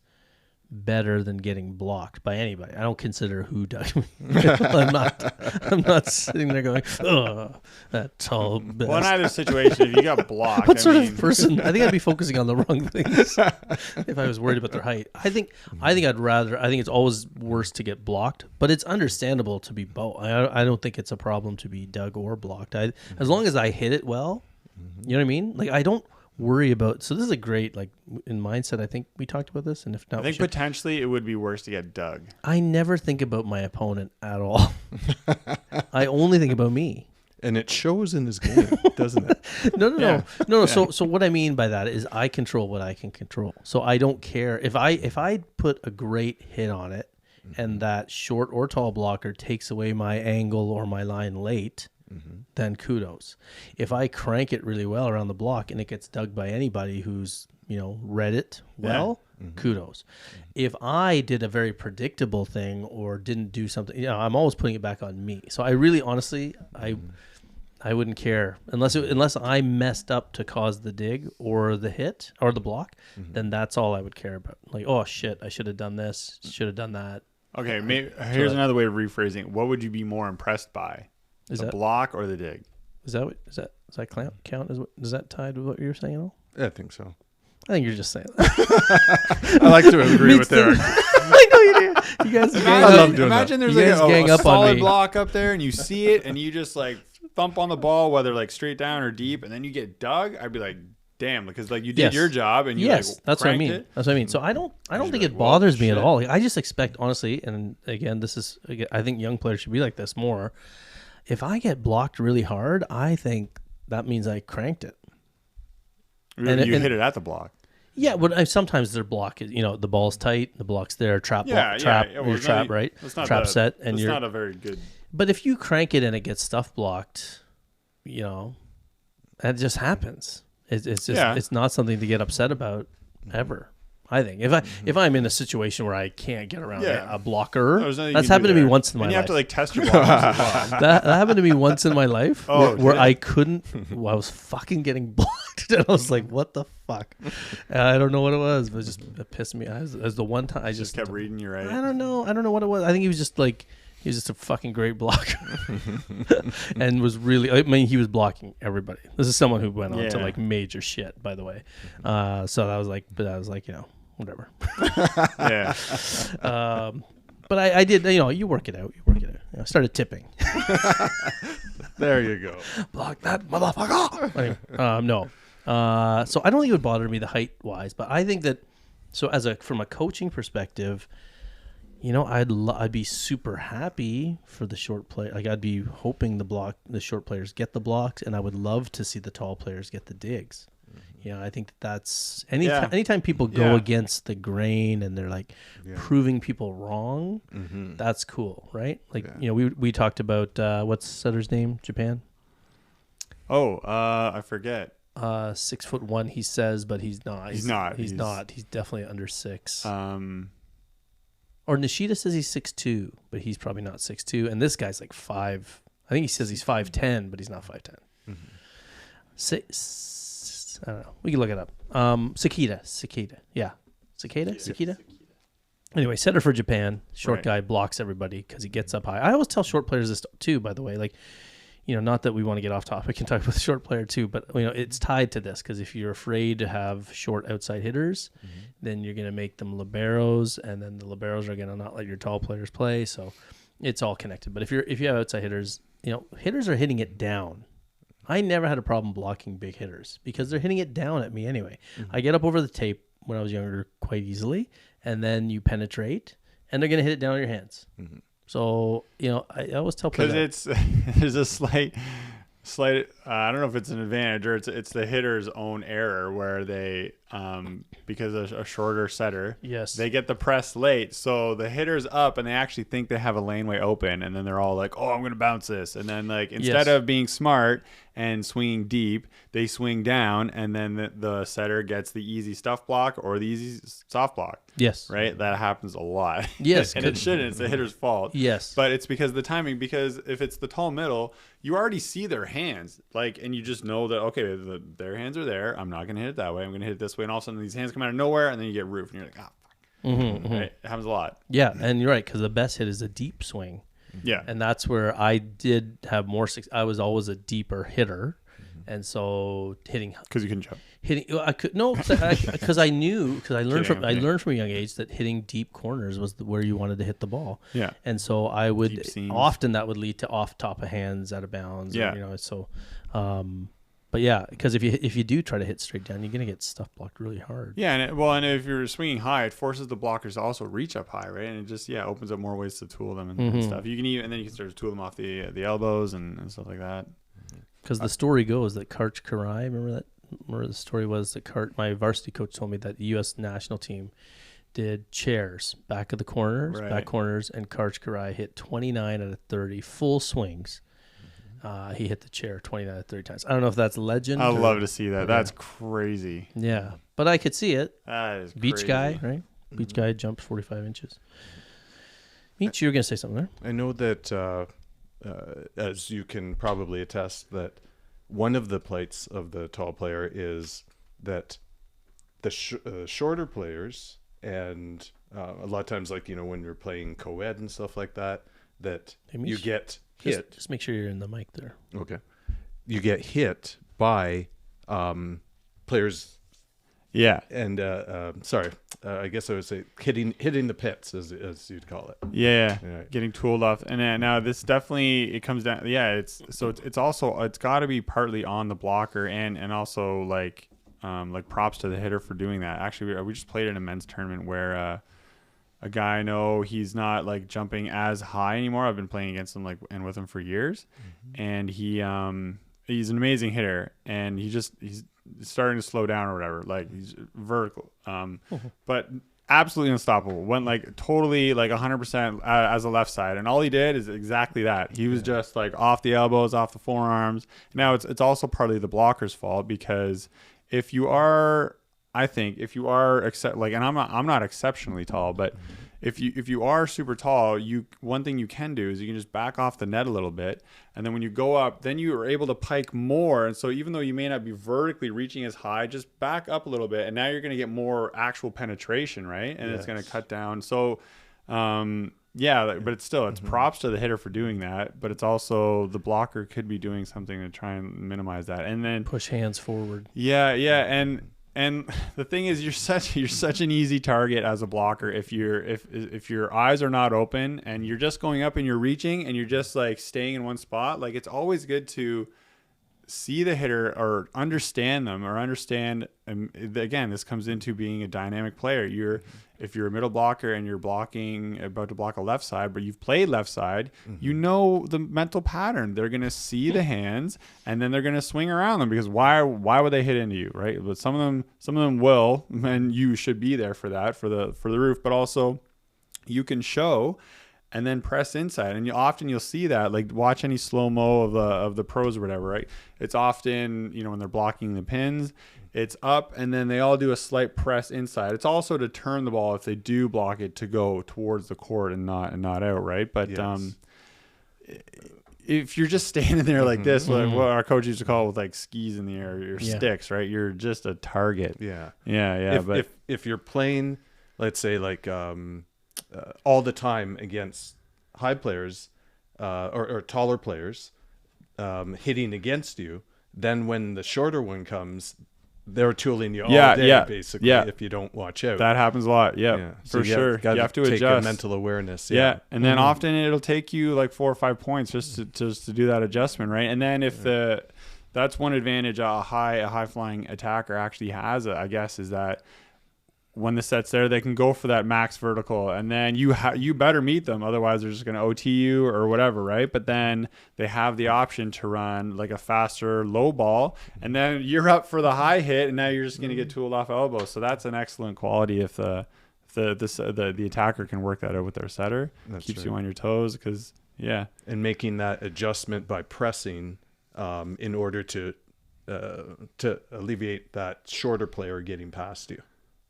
better than getting blocked by anybody. I don't consider who dug me. I'm not sitting there going, "Oh, that tall best." Well, in either situation, if you got blocked, What I sort mean, of person? I think I'd be focusing on the wrong things if I was worried about their height. I think it's always worse to get blocked, but it's understandable to be both. I don't think it's a problem to be dug or blocked. As long as I hit it well, you know what I mean? Like, I don't worry about. So this is a great, like, in mindset. I think we talked about this, and if not, I think potentially it would be worse to get dug. I never think about my opponent at all. I only think about me. And it shows in his game, doesn't it? No. So what I mean by that is I control what I can control. So I don't care if I put a great hit on it, and that short or tall blocker takes away my angle or my line late. then kudos. If I crank it really well around the block and it gets dug by anybody who's, read it well, kudos. If I did a very predictable thing or didn't do something, I'm always putting it back on me. So I really, honestly, I wouldn't care unless I messed up to cause the dig or the hit or the block, then that's all I would care about. Like, oh shit, I should have done this, should have done that. Okay, here's another way of rephrasing. What would you be more impressed by? The block or the dig? Does that count? Does that tie to what you're saying at all? I think so. I think you're just saying that. I like to agree with Erik. I know you do. You guys, imagine there's like a solid block up there and you see it and you just like thump on the ball, whether like straight down or deep, and then you get dug. I'd be like, damn, because like you did your job and you that's what I mean. it. That's what I mean. So I don't think it bothers me at all. I just expect, honestly, and again, I think young players should be like this more. If I get blocked really hard, I think that means I cranked it. And you hit it at the block. Yeah, but sometimes their block is, the ball's tight, the block's there, trap, right? Trap set, and it's not a very good. But if you crank it and it gets stuff blocked, that just happens. It's just it's not something to get upset about ever. I think if I'm in a situation where I can't get around a blocker, that's happened to me once in my life. You have to like test your balls. That happened to me once in my life where I couldn't. I was fucking getting blocked, and I was like, "What the fuck?" I don't know what it was, but it pissed me. As the one time I just kept reading you right. I don't know what it was. I think he was just a fucking great blocker, and was really. I mean, he was blocking everybody. This is someone who went on to like major shit, by the way. So I was like, whatever. Yeah. But I did. You work it out. I started tipping. There you go. Block that motherfucker. Anyway, no. So I don't think it would bother me the height wise, but I think that. So from a coaching perspective. I'd be super happy for the short player. Like I'd be hoping the short players get the blocks, and I would love to see the tall players get the digs. I think that's anytime people go against the grain and they're like proving people wrong, that's cool, right? Like we talked about what's Sutter's name? Japan. Oh, I forget. 6'1", he says, but he's not. He's not. He's not. He's definitely under 6. Or Nishida says he's 6'2", but he's probably not 6'2". And this guy's like 5. I think he says he's 5'10", but he's not 5'10". I don't know. We can look it up. Cicada. Yeah. Cicada? Anyway, setter for Japan. Short guy blocks everybody because he gets up high. I always tell short players this too, by the way. Like, not that we want to get off topic and talk about the short player too, but it's tied to this because if you're afraid to have short outside hitters, then you're going to make them liberos, and then the liberos are going to not let your tall players play. So it's all connected. But if you have outside hitters, hitters are hitting it down. I never had a problem blocking big hitters because they're hitting it down at me anyway. I get up over the tape when I was younger quite easily, and then you penetrate, and they're going to hit it down on your hands. So, I always tell players because there's a slight I don't know if it's an advantage or it's the hitter's own error where they because a shorter setter, they get the press late, so the hitter's up and they actually think they have a laneway open, and then they're all like, oh, I'm gonna bounce this, and then like instead of being smart and swinging deep, they swing down, and then the setter gets the easy stuff block or the easy soft block. Right, that happens a lot. And it shouldn't. It's the hitter's fault. But it's because of the timing. Because if it's the tall middle, you already see their hands, and you just know that their hands are there. I'm not gonna hit it that way. I'm gonna hit it this way, and all of a sudden these hands come out of nowhere, and then you get roof, and you're like, fuck. Right? It happens a lot. Yeah, and you're right because the best hit is a deep swing. And that's where I did have more success. I was always a deeper hitter. And so hitting because you can jump. I could because I learned from a young age that hitting deep corners was where you wanted to hit the ball. And so I would often that would lead to off top of hands out of bounds. But because if you do try to hit straight down, you're gonna get stuff blocked really hard. And if you're swinging high, it forces the blockers to also reach up high, right? And it just opens up more ways to tool them and stuff. You can and then you can start to tool them off the elbows and stuff like that. Because the story goes that Karch Karai, remember the story was that my varsity coach told me that the U.S. national team did chairs back of the corners, back corners, and Karch Karai hit 29 out of 30 full swings he hit the chair 29 to 30 times. I don't know if that's legend. I'd or- love to see that. Yeah. That's crazy. Yeah, but I could see it. That is Beach crazy. guy, right? Beach guy jumps 45 inches. Meach, you were gonna say something there. I know that, as you can probably attest, that one of the plights of the tall player is that the shorter players, and a lot of times, like, you know, when you're playing co-ed and stuff like that, that Hey, you Meach, get hit. Just make sure you're in the mic there. Okay. You get hit by players. Yeah. And I guess I would say hitting the pits, as you'd call it. Yeah, Right. getting tooled off, and now this definitely, it comes down. Yeah, it's also, it's got to be partly on the blocker, and also like props to the hitter for doing that. Actually, we just played in a men's tournament where a guy, I know he's not like jumping as high anymore. I've been playing against him and with him for years, and he's an amazing hitter, and he's starting to slow down or whatever. Like, he's vertical, but absolutely unstoppable. Went like totally like 100% as a left side, and all he did is exactly that. He was just like off the elbows, off the forearms. Now it's also partly the blocker's fault, because if you are, I think if you are and I'm not exceptionally tall, but if you are super tall, one thing you can do is you can just back off the net a little bit, and then when you go up, then you are able to pike more. And so even though you may not be vertically reaching as high, just back up a little bit, and now you're going to get more actual penetration, right? And it's going to cut down. So but it's props to the hitter for doing that, but it's also the blocker could be doing something to try and minimize that, and then Push hands forward. and the thing is, you're such an easy target as a blocker if your eyes are not open and you're just going up and you're reaching and you're just like staying in one spot. Like, it's always good to see the hitter or understand them, or understand. Again, this comes into being a dynamic player. If you're a middle blocker and you're about to block a left side, but you've played left side, you know the mental pattern. They're going to see the hands, and then they're going to swing around them, because why would they hit into you, right? But some of them will, and you should be there for that, for the roof. But also, you can show and then press inside, and you'll see that. Like, watch any slow-mo of the pros or whatever, right? It's often, when they're blocking the pins, it's up, and then they all do a slight press inside. It's also to turn the ball, if they do block it, to go towards the court and not out, right? But if you're just standing there like this, like what our coach used to call it, with like skis in the air, your sticks, right? You're just a target. Yeah. But if you're playing, let's say, like all the time against high players or taller players hitting against you, then when the shorter one comes, they're tooling you all day, basically, if you don't watch out. That happens a lot, So for sure. You have to take adjust. a mental awareness. And then often it'll take you like 4 or 5 points just to do that adjustment, right? And then that's one advantage a high flying attacker actually has, I guess, is that when the set's there, they can go for that max vertical, and then you better meet them, otherwise they're just going to OT you or whatever, right? But then they have the option to run like a faster low ball, and then you're up for the high hit, and now you're just going to get tooled off elbow. So that's an excellent quality if the attacker can work that out with their setter. Keeps you on your toes, because and making that adjustment by pressing in order to alleviate that shorter player getting past you.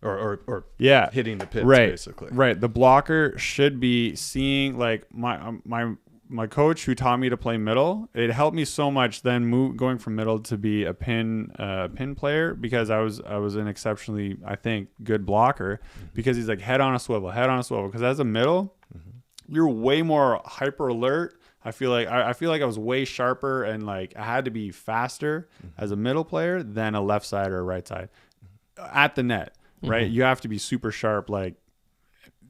Or hitting the pits, basically. Right. The blocker should be seeing, like, my coach who taught me to play middle. It helped me so much then going from middle to be a pin player, because I was an exceptionally, I think, good blocker, because he's like head on a swivel. Because as a middle, you're way more hyper alert. I feel like I was way sharper, and like I had to be faster as a middle player than a left side or a right side at the net. Right. You have to be super sharp. Like,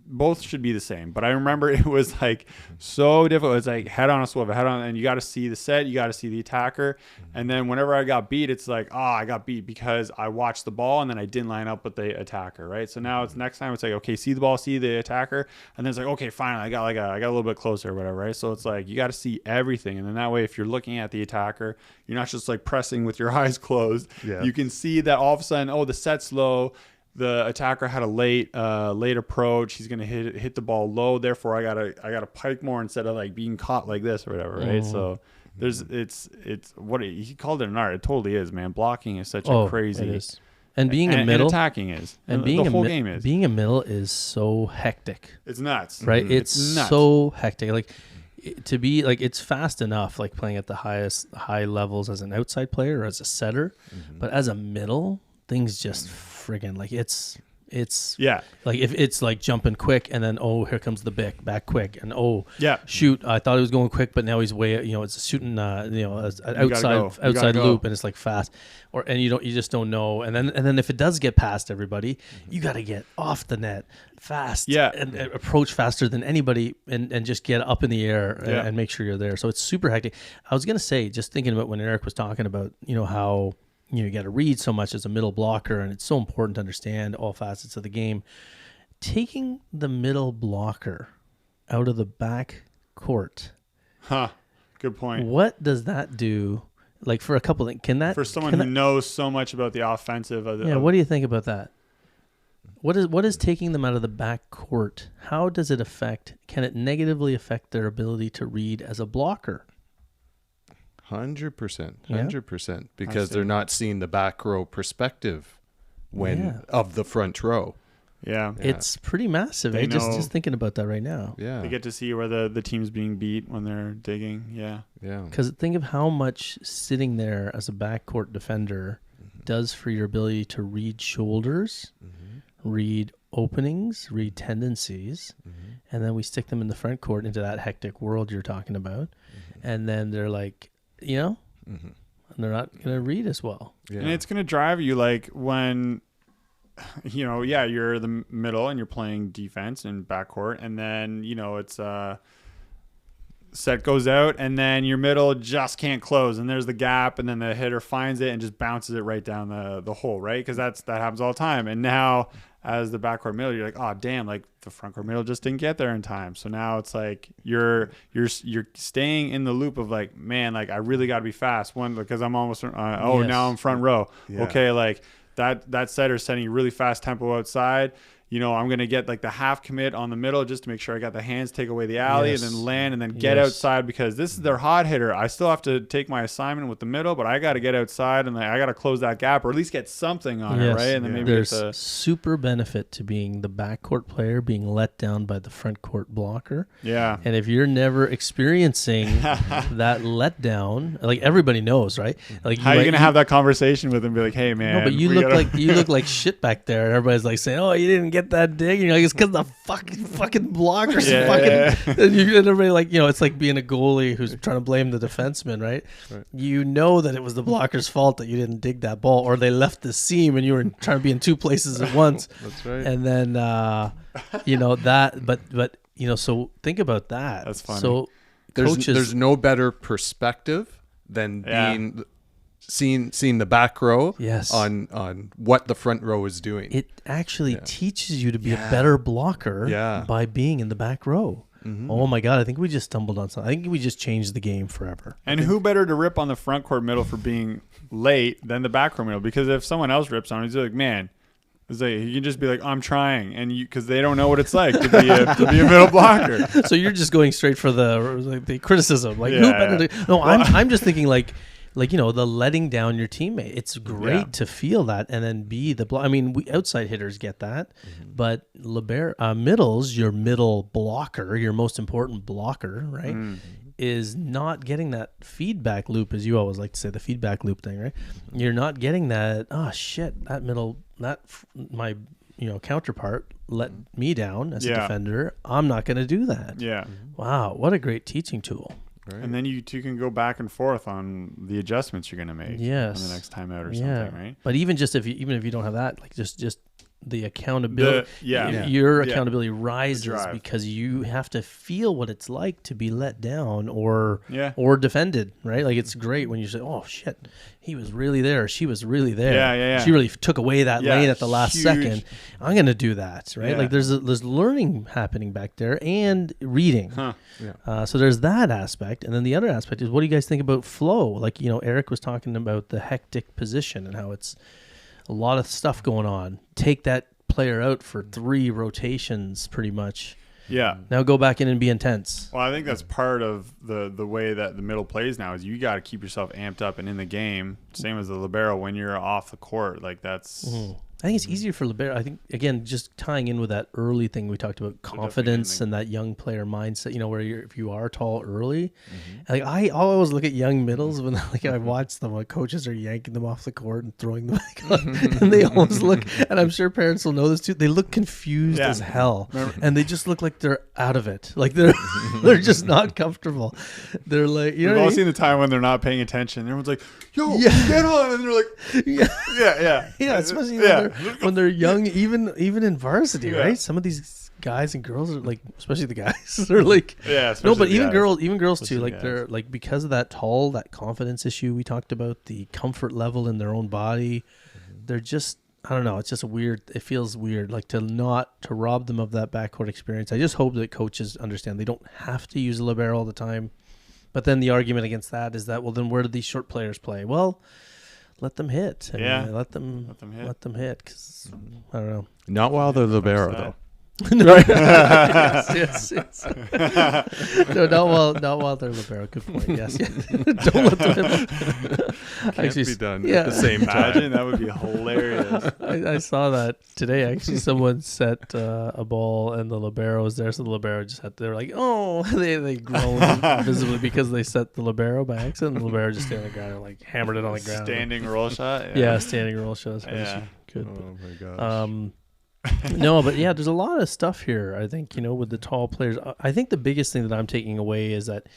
both should be the same. But I remember it was like so difficult. It's like head on a swivel, and you got to see the set. You got to see the attacker. And then whenever I got beat, it's like, I got beat because I watched the ball and then I didn't line up with the attacker. Right. So now it's next time it's like, okay, see the ball, see the attacker. And then it's like, okay, finally, I got a little bit closer or whatever. Right. So it's like, you got to see everything. And then that way, if you're looking at the attacker, you're not just like pressing with your eyes closed. Yeah. You can see that all of a sudden, the set's low. The attacker had a late approach. He's gonna hit the ball low. Therefore, I gotta pike more instead of like being caught like this or whatever, right? So it's what he called it an art. It totally is, man. Blocking is such a It crazy. is. And being a middle, and attacking is, and the whole game is. Being a middle is so hectic. It's nuts, right? It's nuts. so hectic. Like to be like, it's fast enough, like playing at the high levels as an outside player or as a setter, but as a middle, things just friggin' like it's like if it's like jumping quick and then here comes the back quick and shoot, I thought it was going quick but now he's way, it's shooting outside loop and it's like fast, and you just don't know, and then if it does get past everybody, you got to get off the net fast and approach faster than anybody and just get up in the air and make sure you're there. So it's super hectic. I was gonna say, just thinking about when Erik was talking about how you got to read so much as a middle blocker, and it's so important to understand all facets of the game. Taking the middle blocker out of the back court. Good point. What does that do? Like for a couple of things, for someone who knows so much about the offensive of the, what do you think about that? What is taking them out of the back court? How does it can it negatively affect their ability to read as a blocker? 100%, because they're not seeing the back row perspective of the front row. Yeah. It's pretty massive. Just thinking about that right now. Yeah, they get to see where the team's being beat when they're digging. Yeah. Because think of how much sitting there as a backcourt defender does for your ability to read shoulders, read openings, read tendencies, and then we stick them in the front court into that hectic world you're talking about, and then they're like, and they're not going to read as well. And it's going to drive you, like when, you're the middle and you're playing defense in backcourt, and then, it's set goes out and then your middle just can't close and there's the gap, and then the hitter finds it and just bounces it right down the hole, right? Because that happens all the time. And now as the backcourt middle, you're like, oh damn, like the front court middle just didn't get there in time. So now it's like you're staying in the loop of like, man, like I really got to be fast. One, because I'm almost now I'm front row. Okay, like that setter's setting really fast tempo outside. I'm going to get like the half commit on the middle just to make sure I got the hands, take away the alley, and then land and then get outside, because this is their hot hitter. I still have to take my assignment with the middle, but I got to get outside and I got to close that gap or at least get something on it, right? And then maybe there's a super benefit to being the backcourt player being let down by the front court blocker. Yeah. And if you're never experiencing that letdown, like everybody knows, right? Like how are you going to have that conversation with them? Be like, hey man, no, but you look like shit back there, and everybody's like saying, oh, you didn't get that dig, and you're like, it's because the fucking blockers and everybody, like, it's like being a goalie who's trying to blame the defenseman, right? You know that it was the blocker's fault that you didn't dig that ball, or they left the seam and you were trying to be in two places at once. That's right. And then so think about that. That's funny. So there's no better perspective than being seeing the back row on what the front row is doing. It actually teaches you to be a better blocker by being in the back row. Oh my God, I think we just stumbled on something. I think we just changed the game forever. And who better to rip on the front court middle for being late than the back court middle? Because if someone else rips on it, he's like, man, it's like, you can just be like, I'm trying, and because they don't know what it's like to be a middle blocker. So you're just going straight for the criticism, like who better to? No, I'm just thinking like the letting down your teammate. It's great to feel that and then be the block. I mean, we outside hitters get that, but middles, your middle blocker, your most important blocker, right, is not getting that feedback loop, as you always like to say, the feedback loop thing, right? You're not getting that. Oh shit, that middle, my counterpart let me down as a defender. I'm not going to do that. Yeah. Wow, what a great teaching tool. Right. And then you two can go back and forth on the adjustments you're going to make on the next time out or something, right? But even if you don't have that, like just the accountability, your accountability rises because you have to feel what it's like to be let down or defended, right? Like it's great when you say, "Oh shit, he was really there, she was really there, she really took away that lane at the last second. I'm gonna do that, right?" Like there's learning happening back there and reading. So there's that aspect, and then the other aspect is, what do you guys think about flow? Like Erik was talking about the hectic position and how it's a lot of stuff going on. Take that player out for 3 rotations pretty much. Yeah. Now go back in and be intense. Well, I think that's part of the way that the middle plays now is you got to keep yourself amped up and in the game. Same as the libero when you're off the court. Like that's. Mm-hmm. I think it's easier for libero. I think, again, just tying in with that early thing we talked about, confidence and that young player mindset, where if you are tall early. Like I always look at young middles when I watch them, like coaches are yanking them off the court and throwing them back on, and they always look, and I'm sure parents will know this too, they look confused as hell. And they just look like they're out of it. Like they're just not comfortable. They're like, We've all seen the time when they're not paying attention. Everyone's like, yo, get on. And they're like, yeah, especially when they're young, even in varsity, right? Some of these guys and girls are like, especially the guys are like, no, but even girls too, like they're like, because of that confidence issue we talked about, the comfort level in their own body, they're just, I don't know, it's just it feels weird, like to rob them of that backcourt experience. I just hope that coaches understand they don't have to use a libero all the time. But then the argument against that is that, well, then where do these short players play? Well, let them hit. Let them hit. Because I don't know. Not while they're libero, though. yes. No, not while they're libero. Good point. Yes. Don't let them hit. Can't be done at the same time. Imagine, that would be hilarious. I saw that today. Actually, someone set a ball and the libero was there, so the libero they're like, oh, they groaned visibly because they set the libero by accident. The libero just stayed on the ground and like hammered it on the ground. Standing roll shot. Yeah, standing roll shot. Good. Oh my gosh. No, but yeah, there's a lot of stuff here. I think, with the tall players. I think the biggest thing that I'm taking away is that,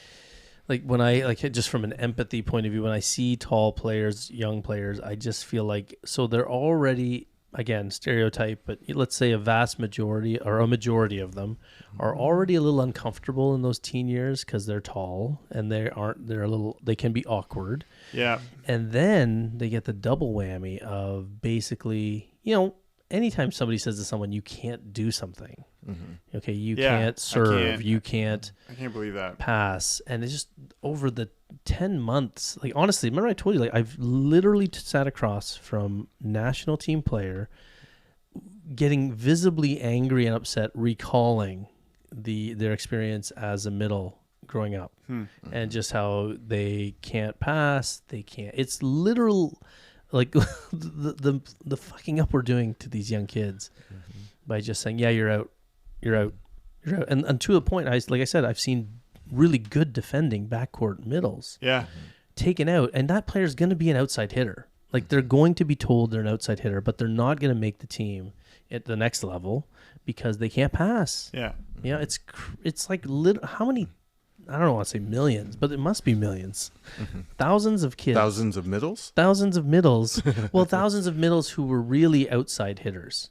like, when I just from an empathy point of view, when I see tall players, young players, I just feel like, so they're already, again, stereotype, but let's say a vast majority or a majority of them are already a little uncomfortable in those teen years because they're tall and they can be awkward. Yeah. And then they get the double whammy of basically, anytime somebody says to someone, you can't do something, okay, you can't serve, I can't believe that, pass. And it's just over the 10 months, like, honestly, remember I told you, like, I've literally sat across from national team player getting visibly angry and upset, recalling their experience as a middle growing up and just how they can't pass, it's literal. Like the fucking up we're doing to these young kids by just saying, yeah, you're out. And to the point, like I said, I've seen really good defending backcourt middles taken out. And that player's going to be an outside hitter. Like, they're going to be told they're an outside hitter, but they're not going to make the team at the next level because they can't pass. Yeah. It's like, how many, I don't want to say millions, but it must be millions. Thousands of kids. Thousands of middles? Thousands of middles. Well, thousands of middles who were really outside hitters.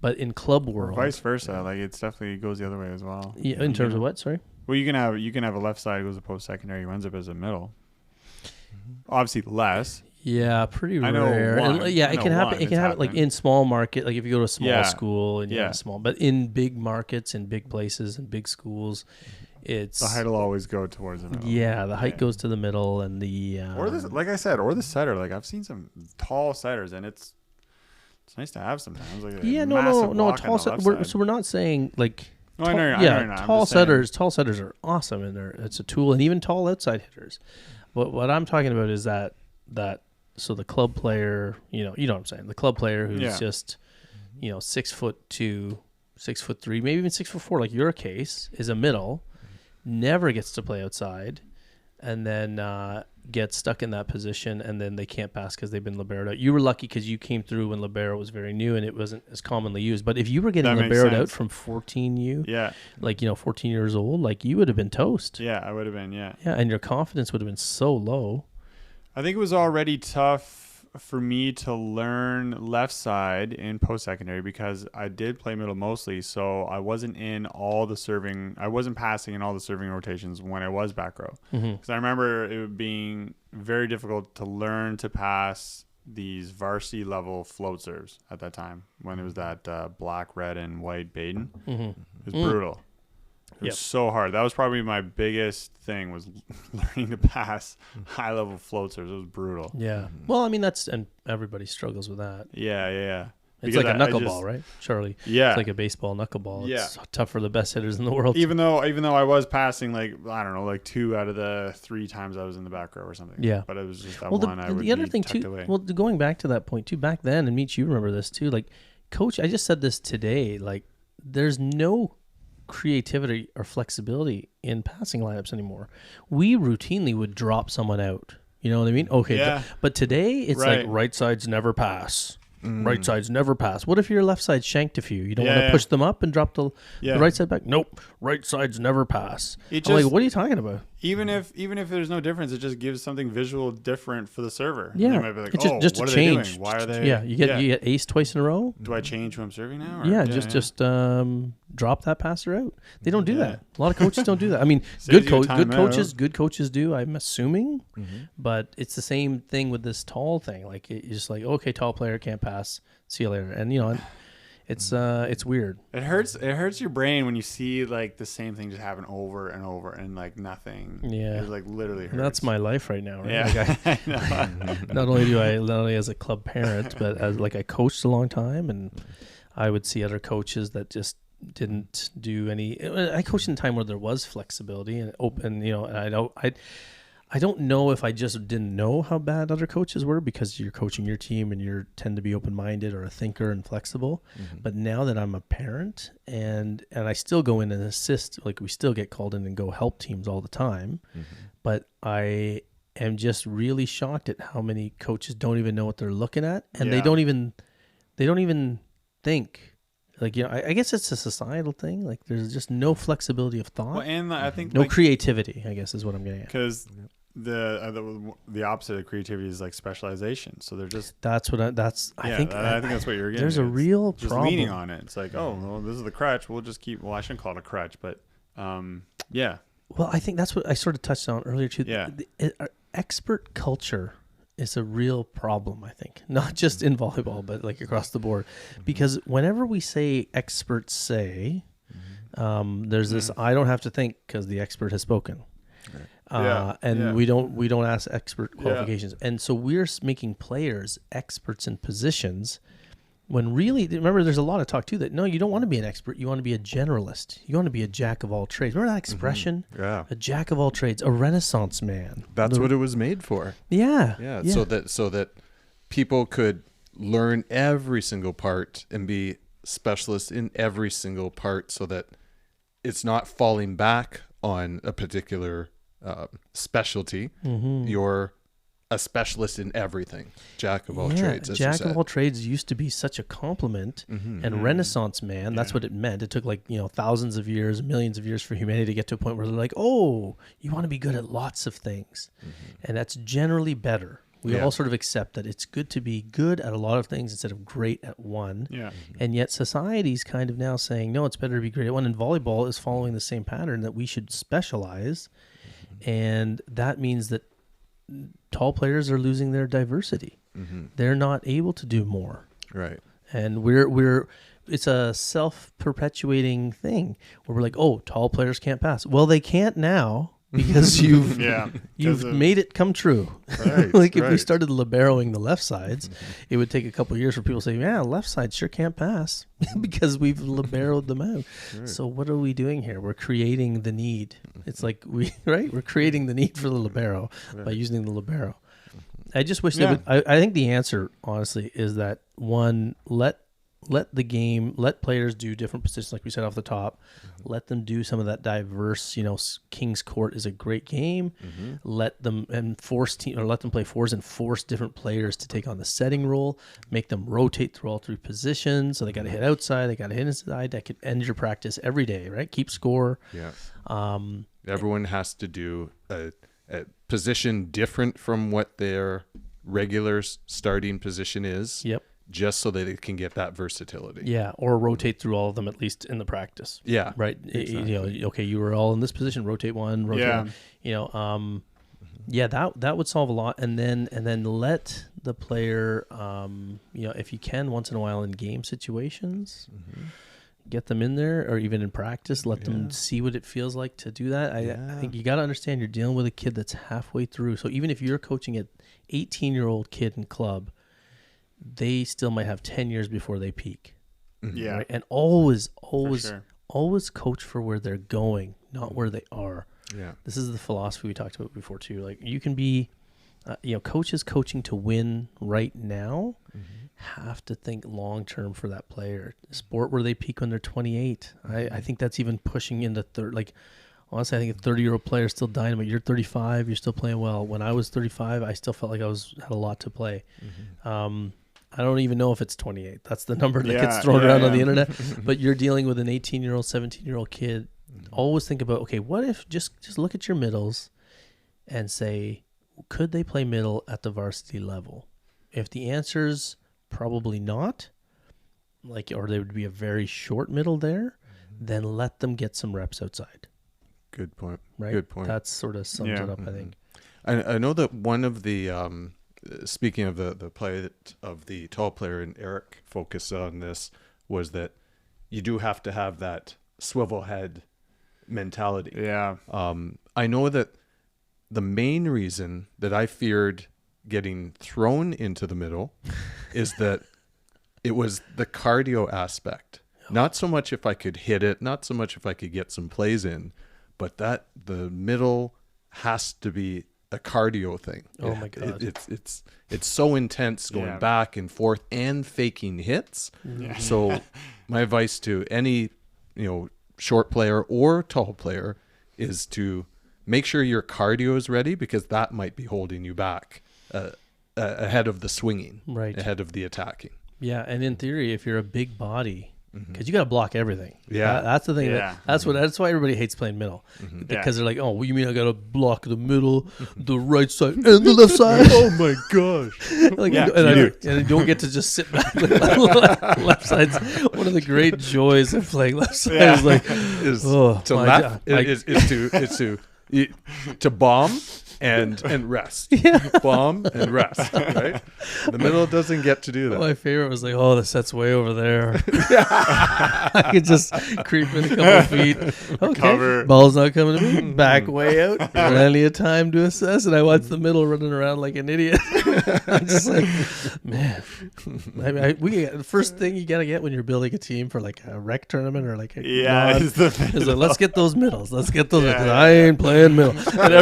But in club world. Or vice versa. Like, it's definitely goes the other way as well. Yeah, in terms of what? Sorry? Well, you can have a left side who goes to post secondary who ends up as a middle. Obviously less. Yeah, pretty rare. I know one. It can happen. It can happen like in small market, like if you go to a small school and small, but in big markets, in big places, in big schools, it's the height will always go towards the middle. Yeah, the height goes to the middle, and the or this, like I said, or the setter. Like, I've seen some tall setters, and it's nice to have sometimes. Like, no, tall setters. So we're not saying like. No, I know. Tall setters are awesome, and it's a tool, and even tall outside hitters. But what I'm talking about is that so the club player, you know what I'm saying, the club player who's just 6'2", 6'3", maybe even 6'4", like your case, is a middle, never gets to play outside, and then gets stuck in that position, and then they can't pass because they've been liberoed out. You were lucky because you came through when libero was very new and it wasn't as commonly used. But if you were getting liberoed out from 14 14 years old, like, you would have been toast. Yeah, I would have been. Yeah, and your confidence would have been so low. I think it was already tough for me to learn left side in post-secondary because I did play middle mostly, so I wasn't passing in all the serving rotations when I was back row. Because I remember it being very difficult to learn to pass these varsity level float serves at that time when it was that black, red, and white Baden. It was brutal. It was so hard. That was probably my biggest thing, was learning to pass high-level float serves. It was brutal. Yeah. Well, I mean, and everybody struggles with that. Yeah. It's Because like a I just- knuckleball, right, Charlie? Yeah. It's like a baseball knuckleball. Yeah. It's tough for the best hitters in the world. Even though I was passing like I don't know, like 2 out of the 3 times I was in the back row or something. Yeah. But it was just that Well, one I would the other be thing tucked too. away. Well, going back to that point too. Back then, and Meach, you remember this too. Like, coach, I just said this today. Like, there's no creativity or flexibility in passing lineups anymore. We routinely would drop someone out. You know what I mean? Okay, Yeah. but today it's like right sides never pass. Right sides never pass. What if your left side shanked a few? You don't want to push them up and drop the right side back? Nope. Right sides never pass. I'm like, what are you talking about? Even if there's no difference, it just gives something visual different for the server. Yeah. They might be like, It's just what a are change. they doing? Why are they? Yeah, you get ace twice in a row. Do I change who I'm serving now? Or? Yeah, just drop that passer out. They don't do that. A lot of coaches don't do that. I mean, Saves good you time good coaches do. I'm assuming, but it's the same thing with this tall thing. Like it's just like, okay, tall player can't pass. See you later. And it's weird. It hurts your brain when you see like the same thing just happen over and over and like nothing. Yeah, it like literally hurts. And that's my life right now. Right? Yeah. Like not only as a club parent, but as like I coached a long time, and I would see other coaches that just didn't do any. I coached in a time where there was flexibility and open. And I don't know if I just didn't know how bad other coaches were because you're coaching your team and you tend to be open-minded or a thinker and flexible. But now that I'm a parent and I still go in and assist, like we still get called in and go help teams all the time. But I am just really shocked at how many coaches don't even know what they're looking at, and they don't even think. Like, I guess it's a societal thing. Like, there's just no flexibility of thought. Well, and I think no creativity, I guess, is what I'm getting at. Because the opposite of creativity is like specialization. So they're just I think that's what you're getting. There's a real just problem. leaning on it. It's like, oh, well, this is the crutch. We'll just keep. Well, I shouldn't call it a crutch, but yeah. Well, I think that's what I sort of touched on earlier too. Yeah. Expert culture is a real problem, I think, not just in volleyball, but like across the board. Because whenever we say experts say, there's this, I don't have to think because the expert has spoken. We don't ask expert qualifications. And so we're making players experts in positions when really, remember, there's a lot of talk too that, no, you don't want to be an expert. You want to be a generalist. You want to be a jack of all trades. Remember that expression? Yeah. A jack of all trades, a Renaissance man. That's what it was made for. Yeah. So that people could learn every single part and be specialists in every single part, so that it's not falling back on a particular specialty. You're a specialist in everything. Jack of all trades. As Jack you said. of all trades used to be such a compliment. And Renaissance man, that's what it meant. It took thousands of years, millions of years for humanity to get to a point where they're like, oh, you want to be good at lots of things. And that's generally better. We all sort of accept that it's good to be good at a lot of things instead of great at one. Yeah. And yet society's kind of now saying, no, it's better to be great at one. And volleyball is following the same pattern that we should specialize. And that means that tall players are losing their diversity. They're not able to do more. Right. And it's a self-perpetuating thing where we're like, oh, tall players can't pass. Well, they can't now because you've made it come true. Right, If we started liberoing the left sides, it would take a couple of years for people to say, yeah, left side sure can't pass because we've liberoed them out. Right. So what are we doing here? We're creating the need. It's like we're creating the need for the libero by using the libero. I just wish I think the answer, honestly, is that one, let players do different positions, like we said off the top. Let them do some of that diverse. King's Court is a great game. Let them let them play fours and force different players to take on the setting role. Make them rotate through all 3 positions. So they got to hit outside, they got to hit inside. That could end your practice every day, right? Keep score. Yeah. Everyone has to do a position different from what their regular starting position is. Yep. Just so that it can get that versatility. Yeah, or rotate through all of them at least in the practice. Yeah. Right. Exactly. Okay, you were all in this position. Rotate one. Rotate one. That would solve a lot. And then let the player, if you can, once in a while in game situations, get them in there, or even in practice, let them see what it feels like to do that. I think you got to understand you're dealing with a kid that's halfway through. So even if you're coaching an 18-year-old kid in club, they still might have 10 years before they peak. Yeah. Right? And always coach for where they're going, not where they are. Yeah. This is the philosophy we talked about before too. Like you can be, coaches coaching to win right now have to think long term for that player. Sport where they peak when they're 28. I think that's even pushing into honestly, I think a 30-year-old player is still dynamite. You're 35, you're still playing well. When I was 35, I still felt like I had a lot to play. I don't even know if it's 28. That's the number that gets thrown around on the internet. But you're dealing with an 18-year-old, 17-year-old kid. Always think about, okay, what if just look at your middles and say, could they play middle at the varsity level? If the answer's probably not, or there would be a very short middle there, then let them get some reps outside. Good point. Right? Good point. That sort of sums it up, I think. I know that one of the speaking of the play of the tall player, and Erik focused on this, was that you do have to have that swivel head mentality. Yeah. I know that the main reason that I feared getting thrown into the middle is that it was the cardio aspect. Not so much if I could hit it, not so much if I could get some plays in, but that the middle has to be a cardio thing. Oh my God. It's so intense going back and forth and faking hits. Yeah. So my advice to any, short player or tall player is to make sure your cardio is ready, because that might be holding you back ahead of the swinging, right, ahead of the attacking. Yeah, and in theory, if you're a big body, because you got to block everything. Yeah, that's the thing. Yeah. That's why everybody hates playing middle, because they're like, oh, well, you mean I got to block the middle, the right side, and the left side? Oh my gosh! And you don't get to just sit back. Left side's one of the great joys of playing left side. Yeah. Is to bomb and rest. Bomb and rest, right? The middle doesn't get to do that. My favorite was the set's way over there. I could just creep in a couple of feet. Okay, Cover. Ball's not coming to me. Back way out. Plenty of time to assess, and I watch the middle running around like an idiot. I'm just like, man. The first thing you gotta get when you're building a team for like a rec tournament or like is like, let's get those middles. Let's get those. I ain't playing middle. And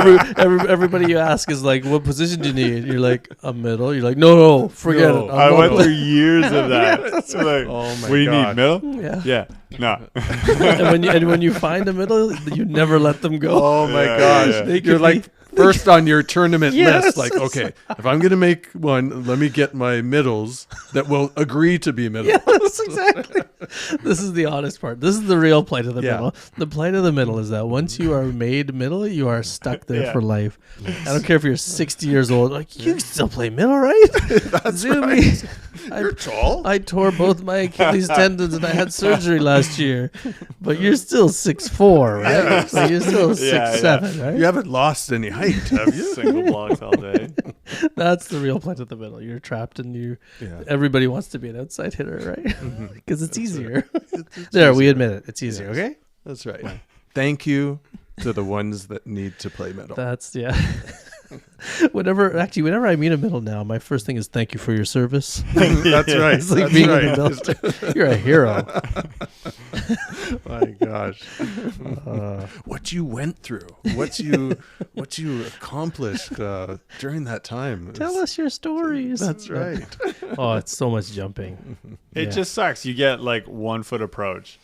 everybody you ask is like, what position do you need? And you're like, a middle. You're like, no, forget it. I went through years of that. Like, oh my what do you need, middle? Yeah. No. and when you find a middle, you never let them go. Oh my gosh. Yeah. You're like first on your tournament Yes. list. Like, okay, if I'm going to make one, let me get my middles that will agree to be middle. Yes, exactly. This is the honest part. This is the real plight of the Yeah. middle. The plight of the middle is that once you are made middle, you are stuck there for life. I don't care if you're 60 years old. Like, you still play middle, right? That's Zuby, right. You're tall. I tore both my Achilles tendons and I had surgery last year. But you're still 6'4", right? Yeah. So you're still 6'7", right? You haven't lost any height, have you? Single blocks all day. That's the real plight of the middle. You're trapped and Yeah. everybody wants to be an outside hitter, right? Because it's easier. It's There, we easier. admit it. It's easier, Yes. okay? That's right. Thank you to the ones that need to play middle. That's, yeah. Whenever I meet a middle now, my first thing is thank you for your service. That's right. It's like That's being right. in the military. You're a hero. My gosh. What you went through, what you accomplished during that time. Tell us your stories. That's right. Oh, it's so much jumping. It just sucks. You get like 1 foot approach,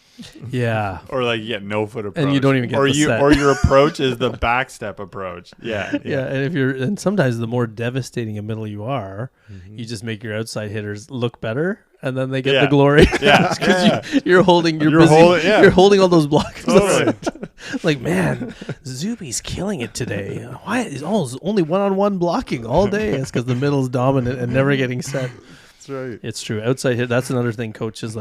Yeah. or like you get no foot approach, And you don't even get or the set. or your approach is the back step approach. Yeah. Yeah, and sometimes the more devastating a middle you are, you just make your outside hitters look better, and then they get the glory. Yeah. Because you're holding, You're holding all those blocks. Totally. Like, man, Zuby's killing it today. Why is only one-on-one blocking all day? It's because the middle's dominant and never getting set. That's right. It's true. Outside hit. That's another thing. Coaches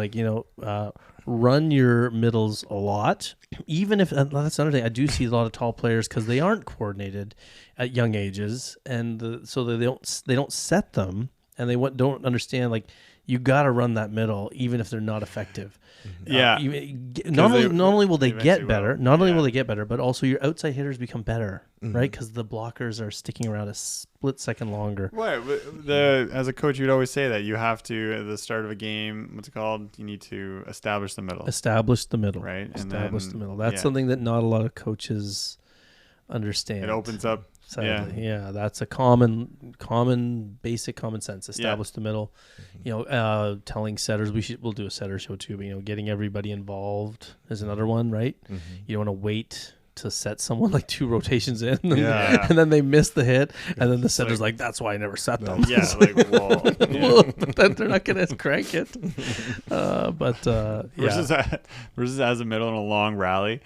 run your middles a lot. Even if that's another thing. I do see a lot of tall players because they aren't coordinated at young ages, and so they don't set them, and they don't understand. Like, you got to run that middle, even if they're not effective. Yeah. Not only will they get better, will. will they get better, but also your outside hitters become better, right? Because the blockers are sticking around a split second longer. Right. As a coach, you'd always say that you have to, at the start of a game, what's it called? You need to establish the middle. Establish the middle. Right. Establish the middle. That's something that not a lot of coaches understand. It opens up. Sadly. Yeah, that's a common, basic common sense. Establish the middle. Telling setters, we'll do a setter show too. But getting everybody involved is another one, right? You don't want to wait to set someone like 2 rotations in, and then they miss the hit, and then the setter's like, "That's why I never set them." Yeah, like but then they're not gonna crank it. Versus as a middle in a long rally.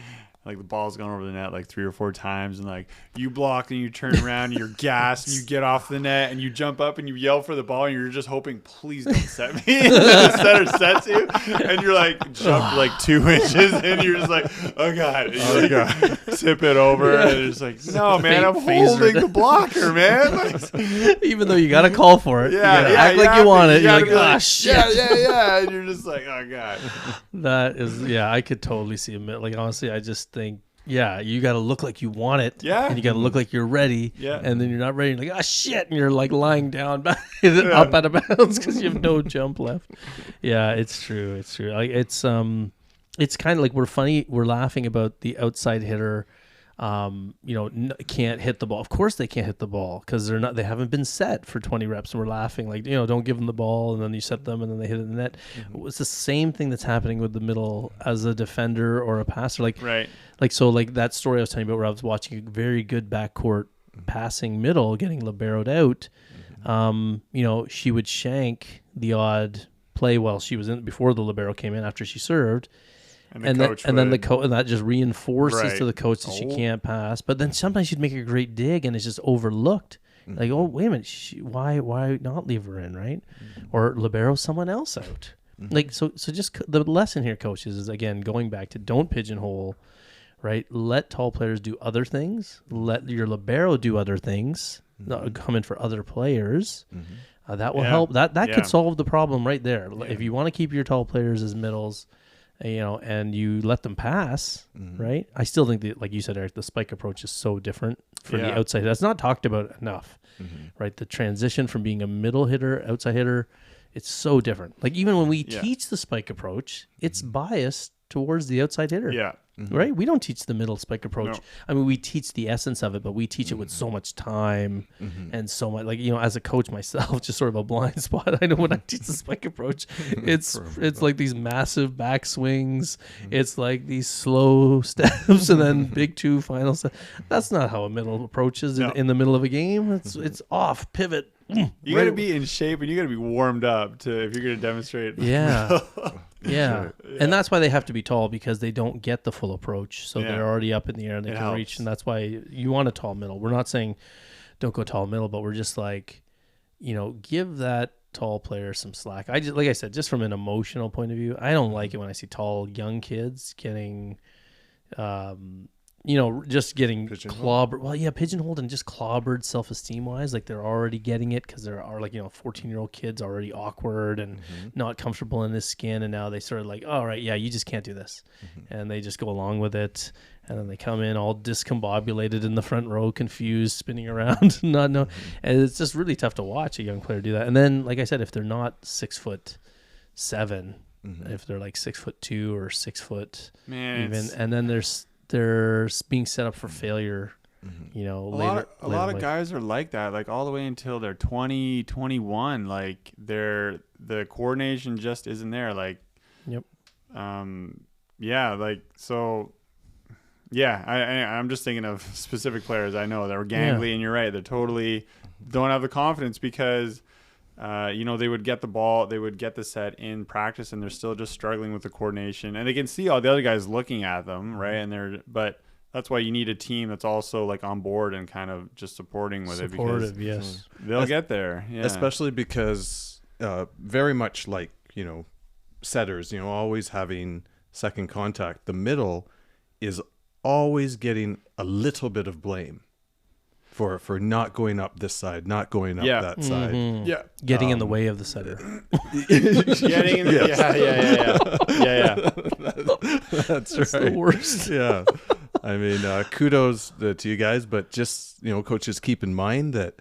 Like the ball's going over the net like 3 or 4 times, and like you block and you turn around and you're gassed and you get off the net and you jump up and you yell for the ball and you're just hoping, please don't set me. And then the setter sets you and you're like jump like 2 inches and you're just like, oh god, and you like, tip it over and it's like, no man, I'm holding the blocker, man. Like, even though you gotta call for it, act like you want it. You're like, oh shit, yeah, and you're just like, oh god. That is, I could totally see a minute. Like honestly, I just think, you got to look like you want it, and you got to look like you're ready, and then you're not ready. You're like, oh shit, and you're like lying down, up out of bounds because you have no jump left. Yeah, it's true. It's true. Like it's kind of like we're laughing about the outside hitter. Can't hit the ball. Of course they can't hit the ball because they haven't been set for 20 reps, and we're laughing like, don't give them the ball and then you set them and then they hit it in the net. It's the same thing that's happening with the middle as a defender or a passer. Like that story I was telling you about where I was watching a very good backcourt passing middle getting liberoed out. She would shank the odd play while she was in before the libero came in after she served. And that just reinforces to the coach that she can't pass. But then sometimes she'd make a great dig and it's just overlooked. Like, oh, wait a minute, why not leave her in, right? Or libero someone else out. Like, so just the lesson here, coaches, is again going back to don't pigeonhole, right? Let tall players do other things. Let your libero do other things. Come in for other players. That will help. That could solve the problem right there. If you want to keep your tall players as middles, and you let them pass, right? I still think that, like you said, Eric, the spike approach is so different for the outside. That's not talked about enough, right? The transition from being a middle hitter, outside hitter, it's so different. Like even when we teach the spike approach, it's biased towards the outside hitter. Yeah. Right? We don't teach the middle spike approach. No. I mean, we teach the essence of it, but we teach it with so much time and so much, like, as a coach myself, just sort of a blind spot. I know when I teach the spike approach, it's like these massive back swings. It's like these slow steps and then big 2 final steps. That's not how a middle approach is in the middle of a game. It's off, pivot. You got to be in shape and you got to be warmed up if you're going to demonstrate. Yeah. Yeah. And that's why they have to be tall, because they don't get the full approach. So they're already up in the air and they can reach. And that's why you want a tall middle. We're not saying don't go tall middle, but we're just like, give that tall player some slack. Like I said, just from an emotional point of view, I don't like it when I see tall young kids getting, just getting clobbered. Well, pigeonholed and just clobbered self-esteem wise. Like they're already getting it because there are 14-year-old kids already awkward and not comfortable in his skin. And now they sort of like, all right, you just can't do this. And they just go along with it. And then they come in all discombobulated in the front row, confused, spinning around. And it's just really tough to watch a young player do that. And then, like I said, if they're not 6'7", if they're like 6'2" or 6 foot, even, and then they're being set up for failure, later. A lot of guys are like that, like all the way until they're 20, 21. Like the coordination just isn't there. Like, I'm just thinking of specific players I know that are gangly, and you're right, they totally don't have the confidence because they would get the ball, they would get the set in practice, and they're still just struggling with the coordination, and they can see all the other guys looking at them, right? But that's why you need a team that's also like on board and kind of just supporting with it, because they'll get there. Yeah. Especially because very much like, setters, always having second contact, the middle is always getting a little bit of blame. for not going up this side, not going up that side. Mhm. Yeah. Getting in the way of the setter. Getting in the, yeah. That's That's right. the worst. Yeah. I mean, kudos to you guys, but just, coaches, keep in mind that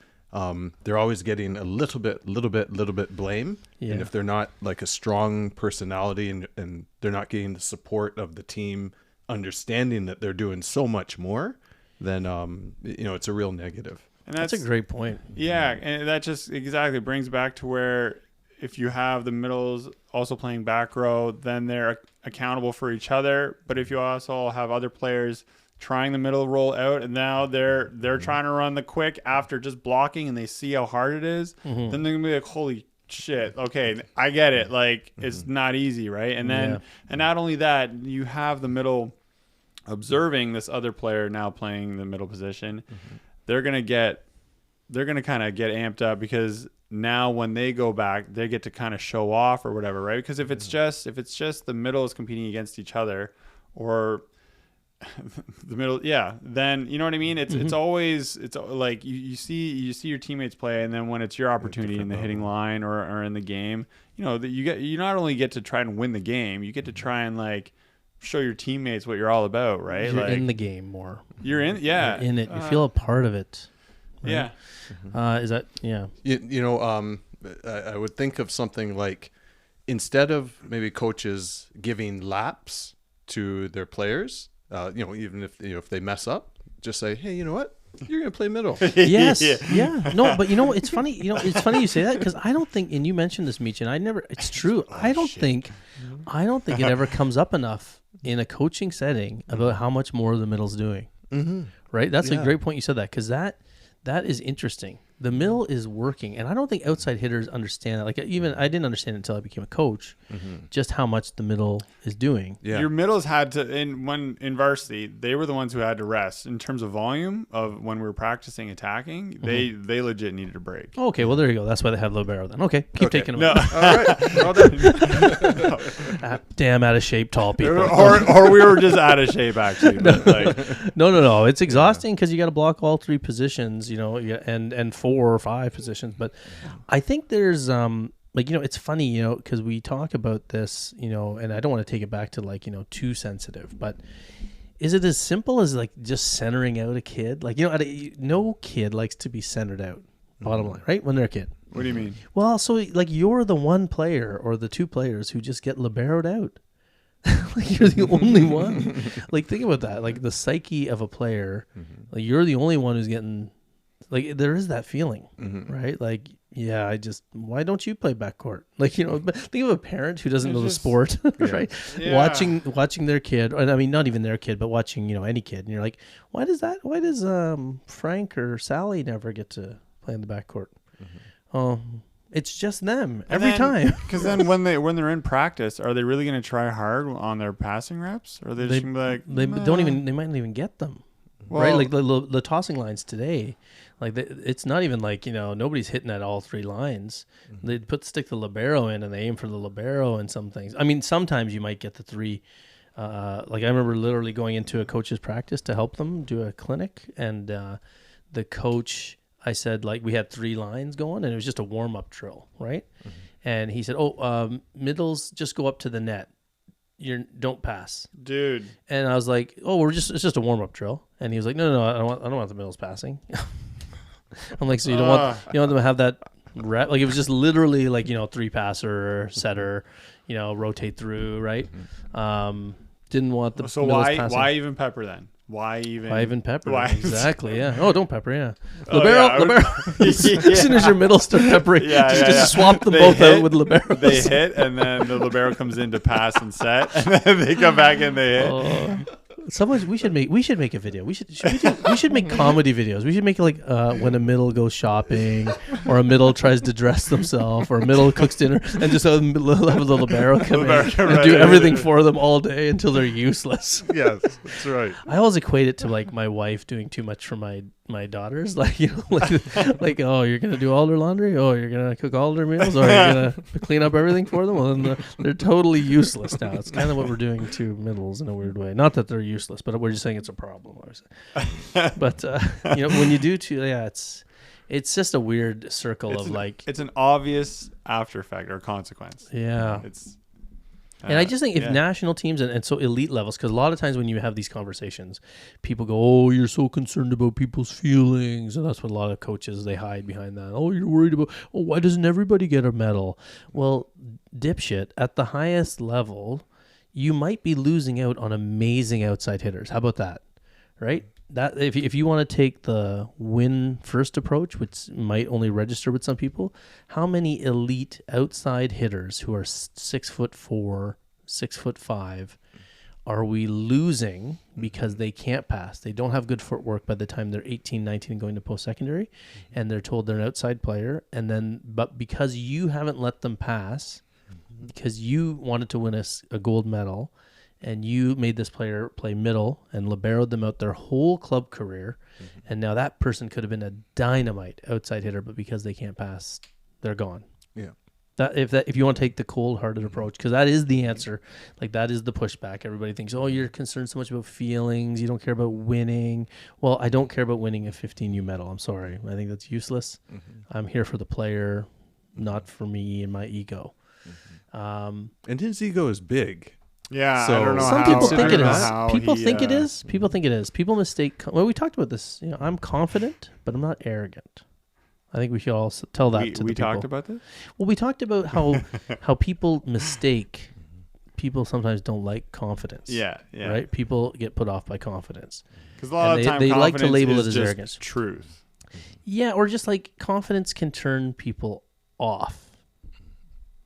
they're always getting a little bit blame. Yeah. And if they're not like a strong personality and they're not getting the support of the team, understanding that they're doing so much more, then, it's a real negative. And That's a great point. Yeah, and that just exactly brings back to where if you have the middles also playing back row, then they're accountable for each other. But if you also have other players trying the middle roll out, and now they're trying to run the quick after just blocking, and they see how hard it is, then they're gonna be like, holy shit, okay, I get it. Like it's not easy, right? And then and not only that, you have the middle observing this other player now playing the middle position. They're gonna kind of get amped up because now when they go back, they get to kind of show off or whatever, right? Because if it's just the middle is competing against each other, or the middle, then you know what I mean. It's always like you see your teammates play, and then when it's your opportunity in the hitting line or in the game, you not only get to try and win the game, you get to try and like show your teammates what you're all about, right? You're like in the game more. You're in, You're in it. You feel a part of it. Right? Yeah. Is that I would think of something like, instead of maybe coaches giving laps to their players, even if they mess up, just say, hey, you know what? You're going to play middle. Yes. Yeah. No, but it's funny. It's funny you say that, because I don't think, and you mentioned this, Meach, and it's true. I don't think it ever comes up enough in a coaching setting about how much more the middle's doing. Right? That's a great point you said that, because that is interesting. The middle is working, and I don't think outside hitters understand that. Like, even I didn't understand it until I became a coach, just how much the middle is doing. Yeah. Your middles had to, in varsity, they were the ones who had to rest in terms of volume of when we were practicing attacking. They legit needed a break. Oh, okay, well there you go. That's why they have libero then. Okay, keep taking them. No. All right. Well done. Damn out of shape tall people. or we were just out of shape actually. But like, No. It's exhausting because you got to block all three positions, and 4 or 5 positions. But I think there's it's funny, because we talk about this, and I don't want to take it back to too sensitive, but is it as simple as like just centering out a kid? Like, no kid likes to be centered out, bottom line, right? When they're a kid. what do you mean? Well, so like you're the one player or the 2 players who just get liberoed out. Like you're the only one. Like, think about that. Like the psyche of a player, like you're the only one who's getting, like, there is that feeling, right? Like, why don't you play backcourt? Like, but think of a parent who doesn't know the sport, right? Yeah. Watching their kid, and I mean, not even their kid, but watching, any kid. And you're like, why does Frank or Sally never get to play in the backcourt? Oh, it's just them every time. Because then when they're in practice, are they really going to try hard on their passing reps? Or are they just going to be like, they might not even get them. Well, right, like the tossing lines today, like it's not even like nobody's hitting at all 3 lines. They stick the libero in and they aim for the libero and some things. I mean, sometimes you might get the 3. Like I remember literally going into a coach's practice to help them do a clinic, and the coach, I said, like, we had 3 lines going, and it was just a warm up drill, right? And he said, middles just go up to the net. You don't pass, dude. And I was like, it's just a warm up drill. And he was like, no, I don't want the middles passing. I'm like, so you don't want them to have that rep? Like, it was just literally like 3 passer, setter, rotate through, right? Didn't want the so middles why passing. why even pepper then? Why even pepper? Why? Exactly, yeah. Oh, don't pepper, yeah. Libero. As soon as your middle start peppering, just swap them both out with libero. They hit, and then the libero comes in to pass and set, and then they come back and they hit. We should make a video. We should make comedy videos. We should make like when a middle goes shopping, or a middle tries to dress themselves, or a middle cooks dinner, and just have the libero come in and do everything for them all day until they're useless. Yes, that's right. I always equate it to like my wife doing too much for my my daughters, like like oh, you're gonna do all their laundry, oh, you're gonna cook all their meals, or you're gonna clean up everything for them. Well, then they're totally useless now. It's kind of what we're doing to middles in a weird way. Not that they're useless, but we're just saying it's a problem. But when you do it's just a weird circle of like it's an obvious after effect or consequence. Yeah, it's. And I just think if national teams and so elite levels, because a lot of times when you have these conversations, people go, oh, you're so concerned about people's feelings. And that's what a lot of coaches, they hide behind that. Oh, you're worried about, why doesn't everybody get a medal? Well, dipshit, at the highest level, you might be losing out on amazing outside hitters. How about that? Right? That if you want to take the win first approach, which might only register with some people, how many elite outside hitters who are 6'4", 6'5", are we losing because they can't pass? They don't have good footwork by the time they're 18, 19 and going to post-secondary, and they're told they're an outside player, but because you haven't let them pass, because you wanted to win a gold medal, and you made this player play middle and liberoed them out their whole club career, and now that person could have been a dynamite outside hitter, but because they can't pass, they're gone. Yeah. If you want to take the cold-hearted approach, because that is the answer, like that is the pushback. Everybody thinks, oh, you're concerned so much about feelings, you don't care about winning. Well, I don't care about winning a 15U medal. I'm sorry. I think that's useless. I'm here for the player, not for me and my ego. And his ego is big. Yeah, so I don't know. Some people think it is. People think it is. is. People think it is. People mistake. Well, we talked about this. I'm confident, but I'm not arrogant. I think we should all tell that to the people. We talked about this? Well, we talked about how people mistake. People sometimes don't like confidence. Yeah. Right? People get put off by confidence. Because a lot of times they like to label is it as just arrogance. Truth. Yeah, or just like confidence can turn people off.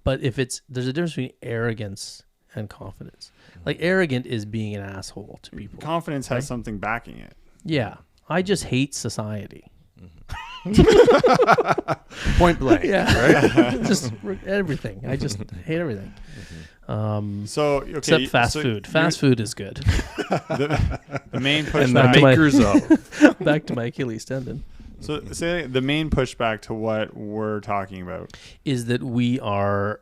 But if there's a difference between arrogance and confidence. Like arrogant is being an asshole to people. Confidence has something backing it. Yeah. I just hate society. Point blank. Yeah. Right? Just everything. I just hate everything. Except fast food. Fast food is good. The main pushback. And the makers of. Back to my Achilles tendon. So say the main pushback to what we're talking about is that we are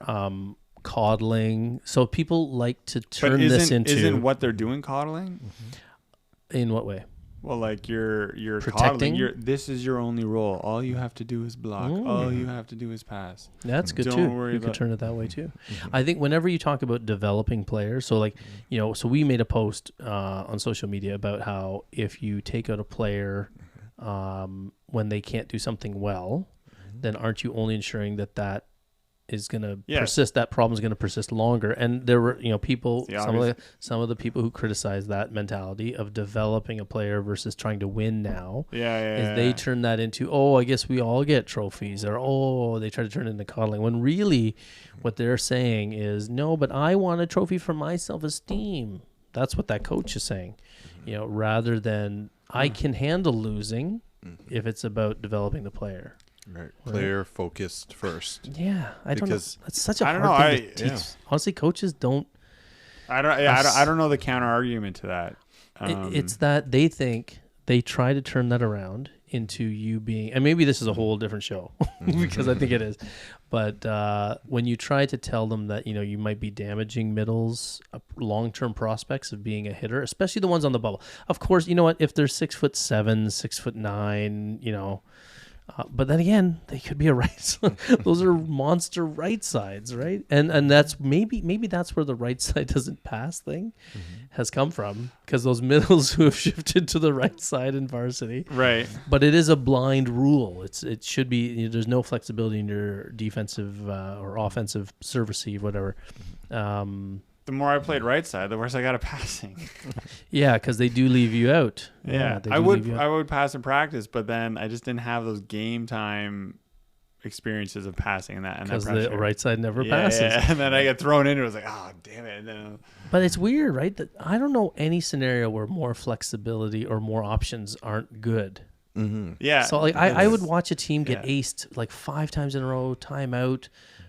coddling. So people like to turn this into. Isn't what they're doing coddling? In what way? Well, like you're protecting. Coddling. This is your only role. All you have to do is block. All you have to do is pass. That's good Don't too. worry You could about turn it that way too. I think whenever you talk about developing players, so like so we made a post on social media about how if you take out a player when they can't do something well, then aren't you only ensuring that is going to persist? That problem is going to persist longer. And there were, people, some of the people who criticize that mentality of developing a player versus trying to win now. They turn that into, I guess we all get trophies, or they try to turn it into coddling. When really, what they're saying is, no, but I want a trophy for my self-esteem. That's what that coach is saying. Rather than I can handle losing if it's about developing the player. Right. Player focused first. Yeah. I don't know. That's such a hard thing to teach. Yeah. Honestly, coaches don't. I don't know the counter argument to that. It's that they think they try to turn that around into you being, and maybe this is a whole different show because I think it is. But when you try to tell them that, you might be damaging middles, long-term prospects of being a hitter, especially the ones on the bubble. Of course, you know what? If they're 6'7", 6'9", but then again, they could be a right. Those are monster right sides, right? And that's maybe that's where the right side doesn't pass thing has come from, because those middles who have shifted to the right side in varsity, right? But it is a blind rule. It should be. There's no flexibility in your defensive or offensive serve receive, whatever. The more I played right side, the worse I got at passing. Yeah, because they do leave you out. Yeah, I would pass in practice, but then I just didn't have those game time experiences of passing and that. Because the right side never passes. Yeah, and then I get thrown into it. It was like, oh, damn it. But it's weird, right? That I don't know any scenario where more flexibility or more options aren't good. Mm-hmm. Yeah. So like I would watch a team get aced like 5 times in a row, timeout,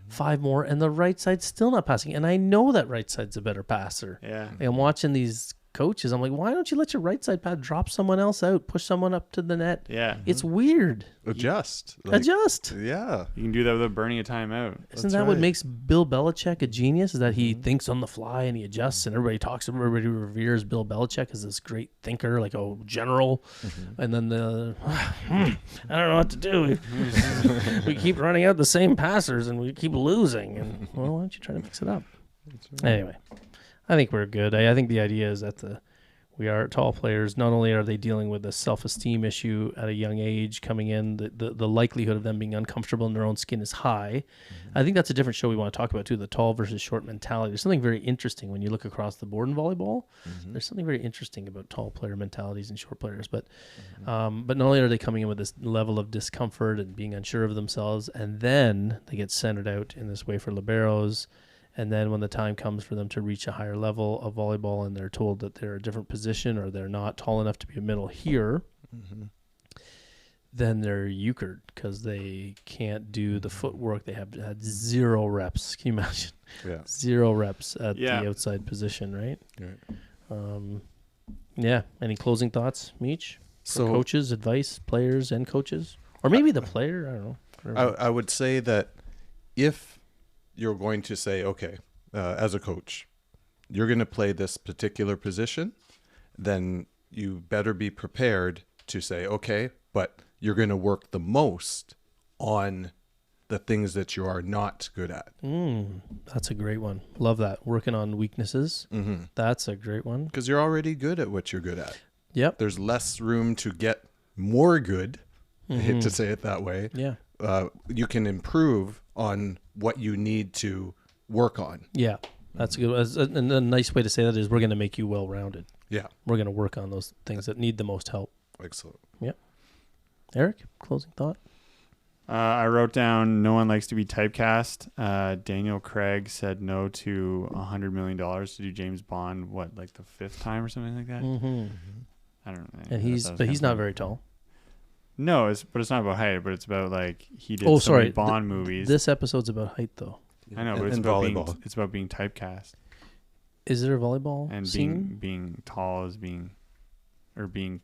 5 more, and the right side's still not passing. And I know that right side's a better passer. Yeah. Like I'm watching these coaches. I'm like, why don't you let your right side pad drop someone else out, push someone up to the net? Yeah. It's weird. Adjust. Adjust. Yeah. You can do that without burning a timeout. Isn't that what makes Bill Belichick a genius? Is that he thinks on the fly and he adjusts, and everybody reveres Bill Belichick as this great thinker, like a general. And then I don't know what to do. We keep running out the same passers and we keep losing. And well, why don't you try to fix it up? Anyway, I think we're good. I think the idea is that we are tall players. Not only are they dealing with a self-esteem issue at a young age coming in, the likelihood of them being uncomfortable in their own skin is high. I think that's a different show we want to talk about too, the tall versus short mentality. There's something very interesting when you look across the board in volleyball. There's something very interesting about tall player mentalities and short players. But not only are they coming in with this level of discomfort and being unsure of themselves, and then they get centered out in this way for liberos. And then when the time comes for them to reach a higher level of volleyball and they're told that they're a different position or they're not tall enough to be a middle here, then they're euchred because they can't do the footwork. They have had 0 reps. Can you imagine? Yeah. 0 reps at the outside position, right? Yeah. Any closing thoughts, Meach? So coaches, advice, players, and coaches? Or maybe the player? I don't know. I would say that if you're going to say, okay, as a coach, you're going to play this particular position, then you better be prepared to say, okay, but you're going to work the most on the things that you are not good at. That's a great one. Love that. Working on weaknesses. That's a great one. Because you're already good at what you're good at. Yep. There's less room to get more good. I hate to say it that way. Yeah. You can improve on what you need to work on. Yeah. That's a good. And a nice way to say that is we're going to make you well-rounded. Yeah. We're going to work on those things that need the most help. Excellent. Yep. Erik, closing thought? I wrote down no one likes to be typecast. Daniel Craig said no to $100 million to do James Bond, like the 5th time or something like that? I don't know. And he's not very tall. No, but it's not about height, but it's about like he did so many Bond movies. This episode's about height though. I know, but it's about being typecast. Is there a volleyball and scene? being tall as being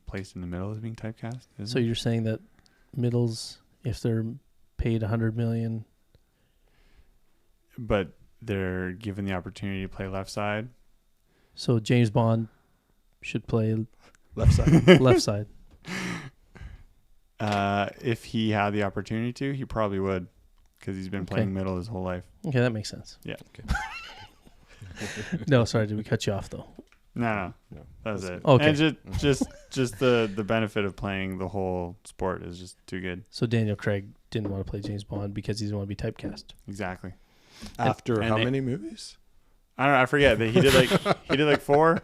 placed in the middle as being typecast? So you're saying that middles, if they're paid $100 million, but they're given the opportunity to play left side. So James Bond should play left side. Left side. If he had the opportunity to, he probably would, because he's been playing middle his whole life. Okay, that makes sense. Yeah. Okay. No, sorry, did we cut you off though? No, that was it. Okay. And just the benefit of playing the whole sport is just too good. So Daniel Craig didn't want to play James Bond because he didn't want to be typecast. Exactly. After how many movies? I don't know. I forget. He did like 4.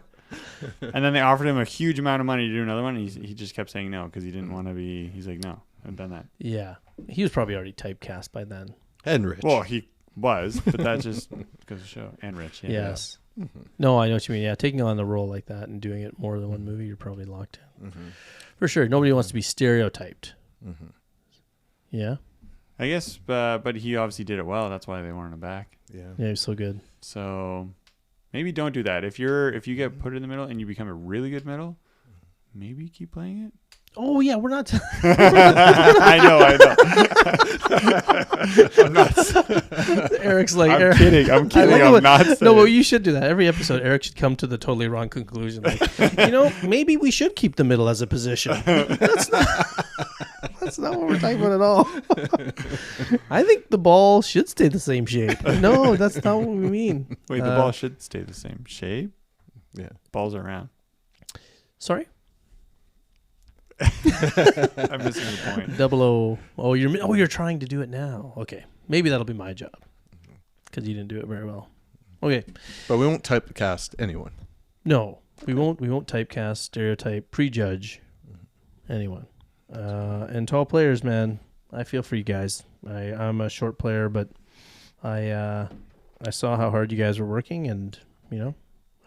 And then they offered him a huge amount of money to do another one. And he just kept saying no because he didn't want to be. He's like, no, I've done that. Yeah, he was probably already typecast by then. And Rich. Well, he was, but that's just because of the show. And Rich. Yeah, yes. No, I know what you mean. Yeah, taking on the role like that and doing it more than one movie, you're probably locked in. For sure. Nobody wants to be stereotyped. Yeah. I guess, but he obviously did it well. That's why they wanted him back. Yeah, he was so good. So maybe don't do that. If you get put in the middle and you become a really good middle, maybe keep playing it. Oh yeah, we're not. I know. I'm not. Erik's like, I'm kidding. I'm not. No, well, you should do that every episode. Erik should come to the totally wrong conclusion. Like, maybe we should keep the middle as a position. That's not what we're talking about at all. I think the ball should stay the same shape. No, that's not what we mean. Wait, the ball should stay the same shape? Yeah. Balls are round. Sorry? I'm missing the point. 00. Oh, you're trying to do it now. Okay. Maybe that'll be my job. Because you didn't do it very well. Okay. But we won't typecast anyone. No. We won't typecast, stereotype, prejudge anyone. And tall players, man, I feel for you guys. I'm a short player, but I saw how hard you guys were working, and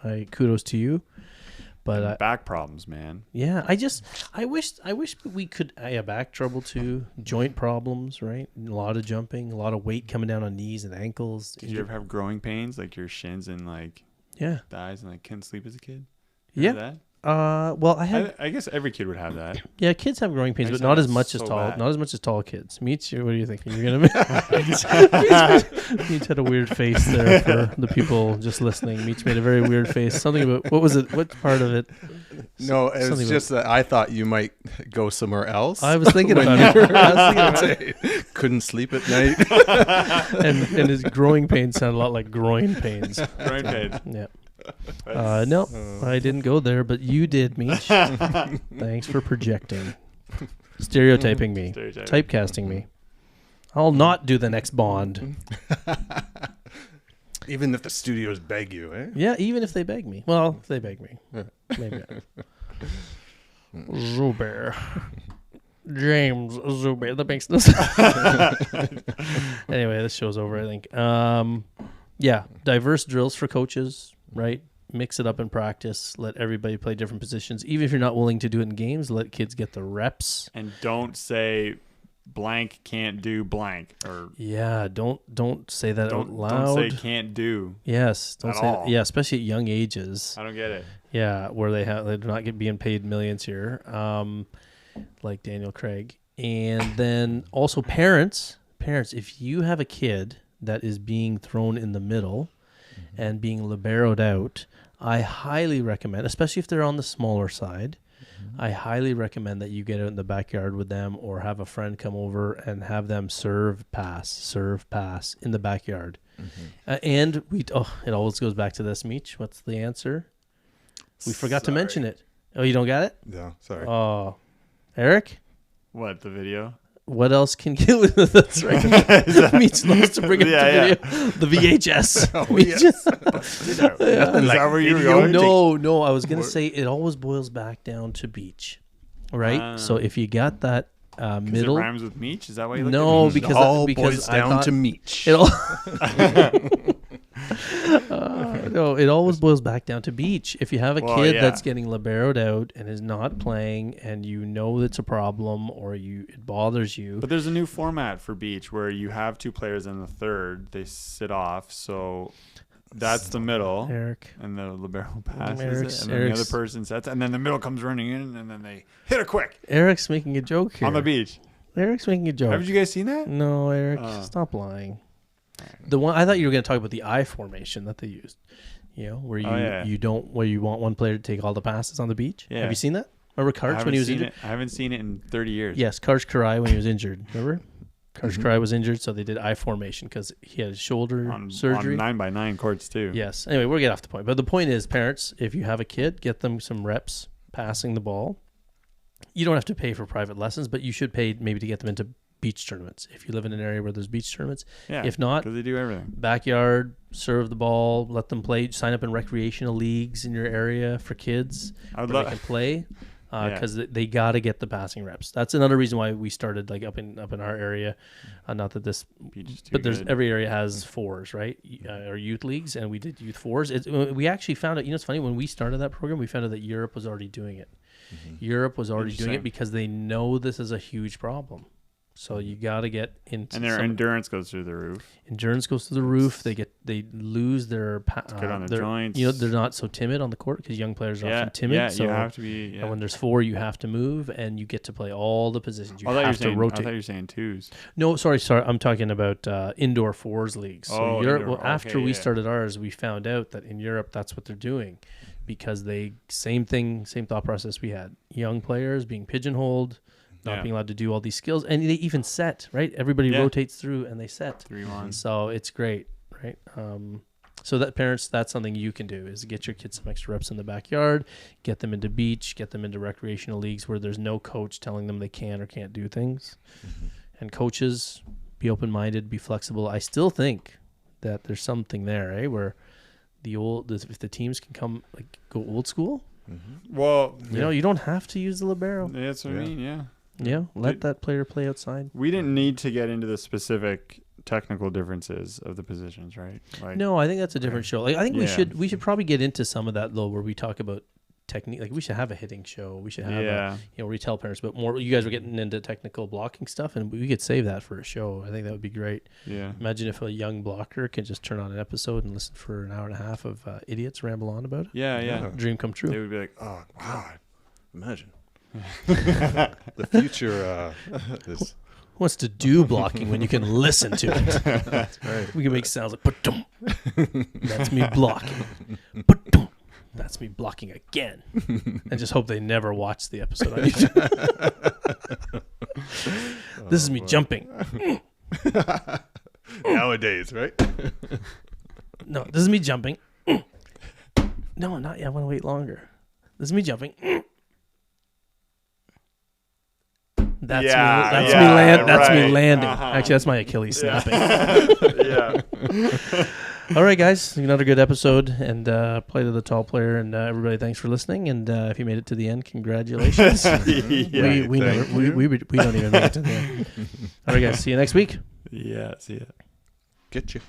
I kudos to you. But back problems, man. Yeah, I wish we could. I have back trouble too, joint problems, right? A lot of jumping, a lot of weight coming down on knees and ankles. Did you ever have growing pains, like your shins and like thighs, and like couldn't sleep as a kid? Yeah. That? Well, I guess every kid would have that. Yeah, kids have growing pains, I but just not have as much as so tall. bad. Not as much as tall kids. Meach, what are you thinking? You're gonna. Meach had a weird face there for the people just listening. Meach made a very weird face. Something about what was it? What part of it? No, it's Something just that I thought you might go somewhere else. I was thinking when about you it. I was thinking about it. couldn't sleep at night. And his growing pains sound a lot like groin pains. Growing pains. Yeah. No, I didn't go there, but you did, Meach. Thanks for projecting, stereotyping me, typecasting me. I'll not do the next Bond. Even if the studios beg you, eh? Yeah, even if they beg me. Well, if they beg me, maybe. Zuby. James Zuby. That makes no sense. Anyway, this show's over, I think. Yeah, diverse drills for coaches, right? Mix it up in practice. Let everybody play different positions. Even if you're not willing to do it in games, let kids get the reps. And don't say blank can't do blank, or Yeah, don't say that out loud. Don't say can't do. Yes, don't at say all. that. Yeah, especially at young ages. I don't get it. Yeah, where they're not being paid millions here, like Daniel Craig. And then also parents, if you have a kid that is being thrown in the middle and being liberoed out, I highly recommend, especially if they're on the smaller side, I highly recommend that you get out in the backyard with them or have a friend come over and have them serve, pass in the backyard. And it always goes back to this, Meach. What's the answer? We forgot to mention it. Oh, you don't got it? No, sorry. Oh, Erik? What, the video? What else can you... That's right. Meach loves to bring up the video. The VHS. Oh, Meach. yes. Is that where you were going? No, I was going to say it always boils back down to beach, right? So if you got that middle... It rhymes with Meach? Is that why you looked No, at Meach? because it all because boils I down thought to Meach. it all... No, it always boils back down to beach. If you have a kid that's getting liberoed out and is not playing, and you know it's a problem or it bothers you. But there's a new format for beach where you have two players in the third. They sit off, so that's the middle. Erik. And the libero passes Erik's- it, and then the other person sets, and then the middle comes running in, and then they hit it quick Erik's making a joke here. on the beach. Erik's making a joke. Haven't you guys seen that? No, Erik, stop lying. The one I thought you were going to talk about the I formation that they used. You know, where you want one player to take all the passes on the beach. Yeah. Have you seen that? Remember Karch when he was injured? I haven't seen it in 30 years. Yes, Karch Karai when he was injured. Remember? Karch Karai was injured, so they did I formation because he had shoulder surgery. On 9x9 courts too. Yes. Anyway, we'll get off the point. But the point is, parents, if you have a kid, get them some reps passing the ball. You don't have to pay for private lessons, but you should pay maybe to get them into beach tournaments if you live in an area where there's beach tournaments. Yeah, if not, because they do everything. Backyard, serve the ball, let them play. Sign up in recreational leagues in your area for kids I would where they can play because they got to get the passing reps. That's another reason why we started like up in our area. Not that this, but there's every area has fours, right? Or youth leagues, and we did youth fours. We actually found out. You know, it's funny when we started that program, we found out that Europe was already doing it. Europe was already doing it because they know this is a huge problem. So you got to get into, and their endurance goes through the roof. Endurance goes through the roof. They lose their good on the joints. You know, they're not so timid on the court because young players are often timid. Yeah, so you have to be. Yeah. And when there's four, you have to move, and you get to play all the positions. You have to rotate. I thought you were saying twos. No, sorry. I'm talking about indoor fours leagues. So Europe. After we started ours, we found out that in Europe that's what they're doing, because same thought process we had. Young players being pigeonholed. Not being allowed to do all these skills, and they even set, right? Everybody rotates through and they set 3-1. So it's great, right? So that parents, that's something you can do, is get your kids some extra reps in the backyard, get them into beach, get them into recreational leagues where there's no coach telling them they can or can't do things. And coaches, be open-minded, be flexible. I still think that there's something there, eh? Where if the teams can go old school. Well, you know, you don't have to use the libero. That's what I mean. Yeah. Yeah, let that player play outside. We didn't need to get into the specific technical differences of the positions, right? No, I think that's a different show. I think we should probably get into some of that though, where we talk about technique. Like we should have a hitting show. We should have Yeah. retell parents, but more. You guys were getting into technical blocking stuff, and we could save that for a show. I think that would be great. Yeah. Imagine if a young blocker could just turn on an episode and listen for an hour and a half of idiots ramble on about it. Yeah. Dream come true. They would be like, Oh God, imagine the future. Is Who wants to do blocking when you can listen to it? That's right. We can make sounds like "Ba-dum." That's me blocking. "Ba-dum." That's me blocking again. And just hope they never watch the episode on YouTube. This is me jumping. Nowadays, right? No, this is me jumping. No, not yet. I want to wait longer. This is me jumping. That's me. That's me land. That's me landing. Actually, that's my Achilles snapping. yeah. All right, guys, another good episode, and play to the tall player, and everybody, thanks for listening. And if you made it to the end, congratulations. We don't even make it to the end. All right, guys, see you next week. Yeah. See ya. Get you.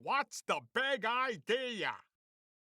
What's the big idea?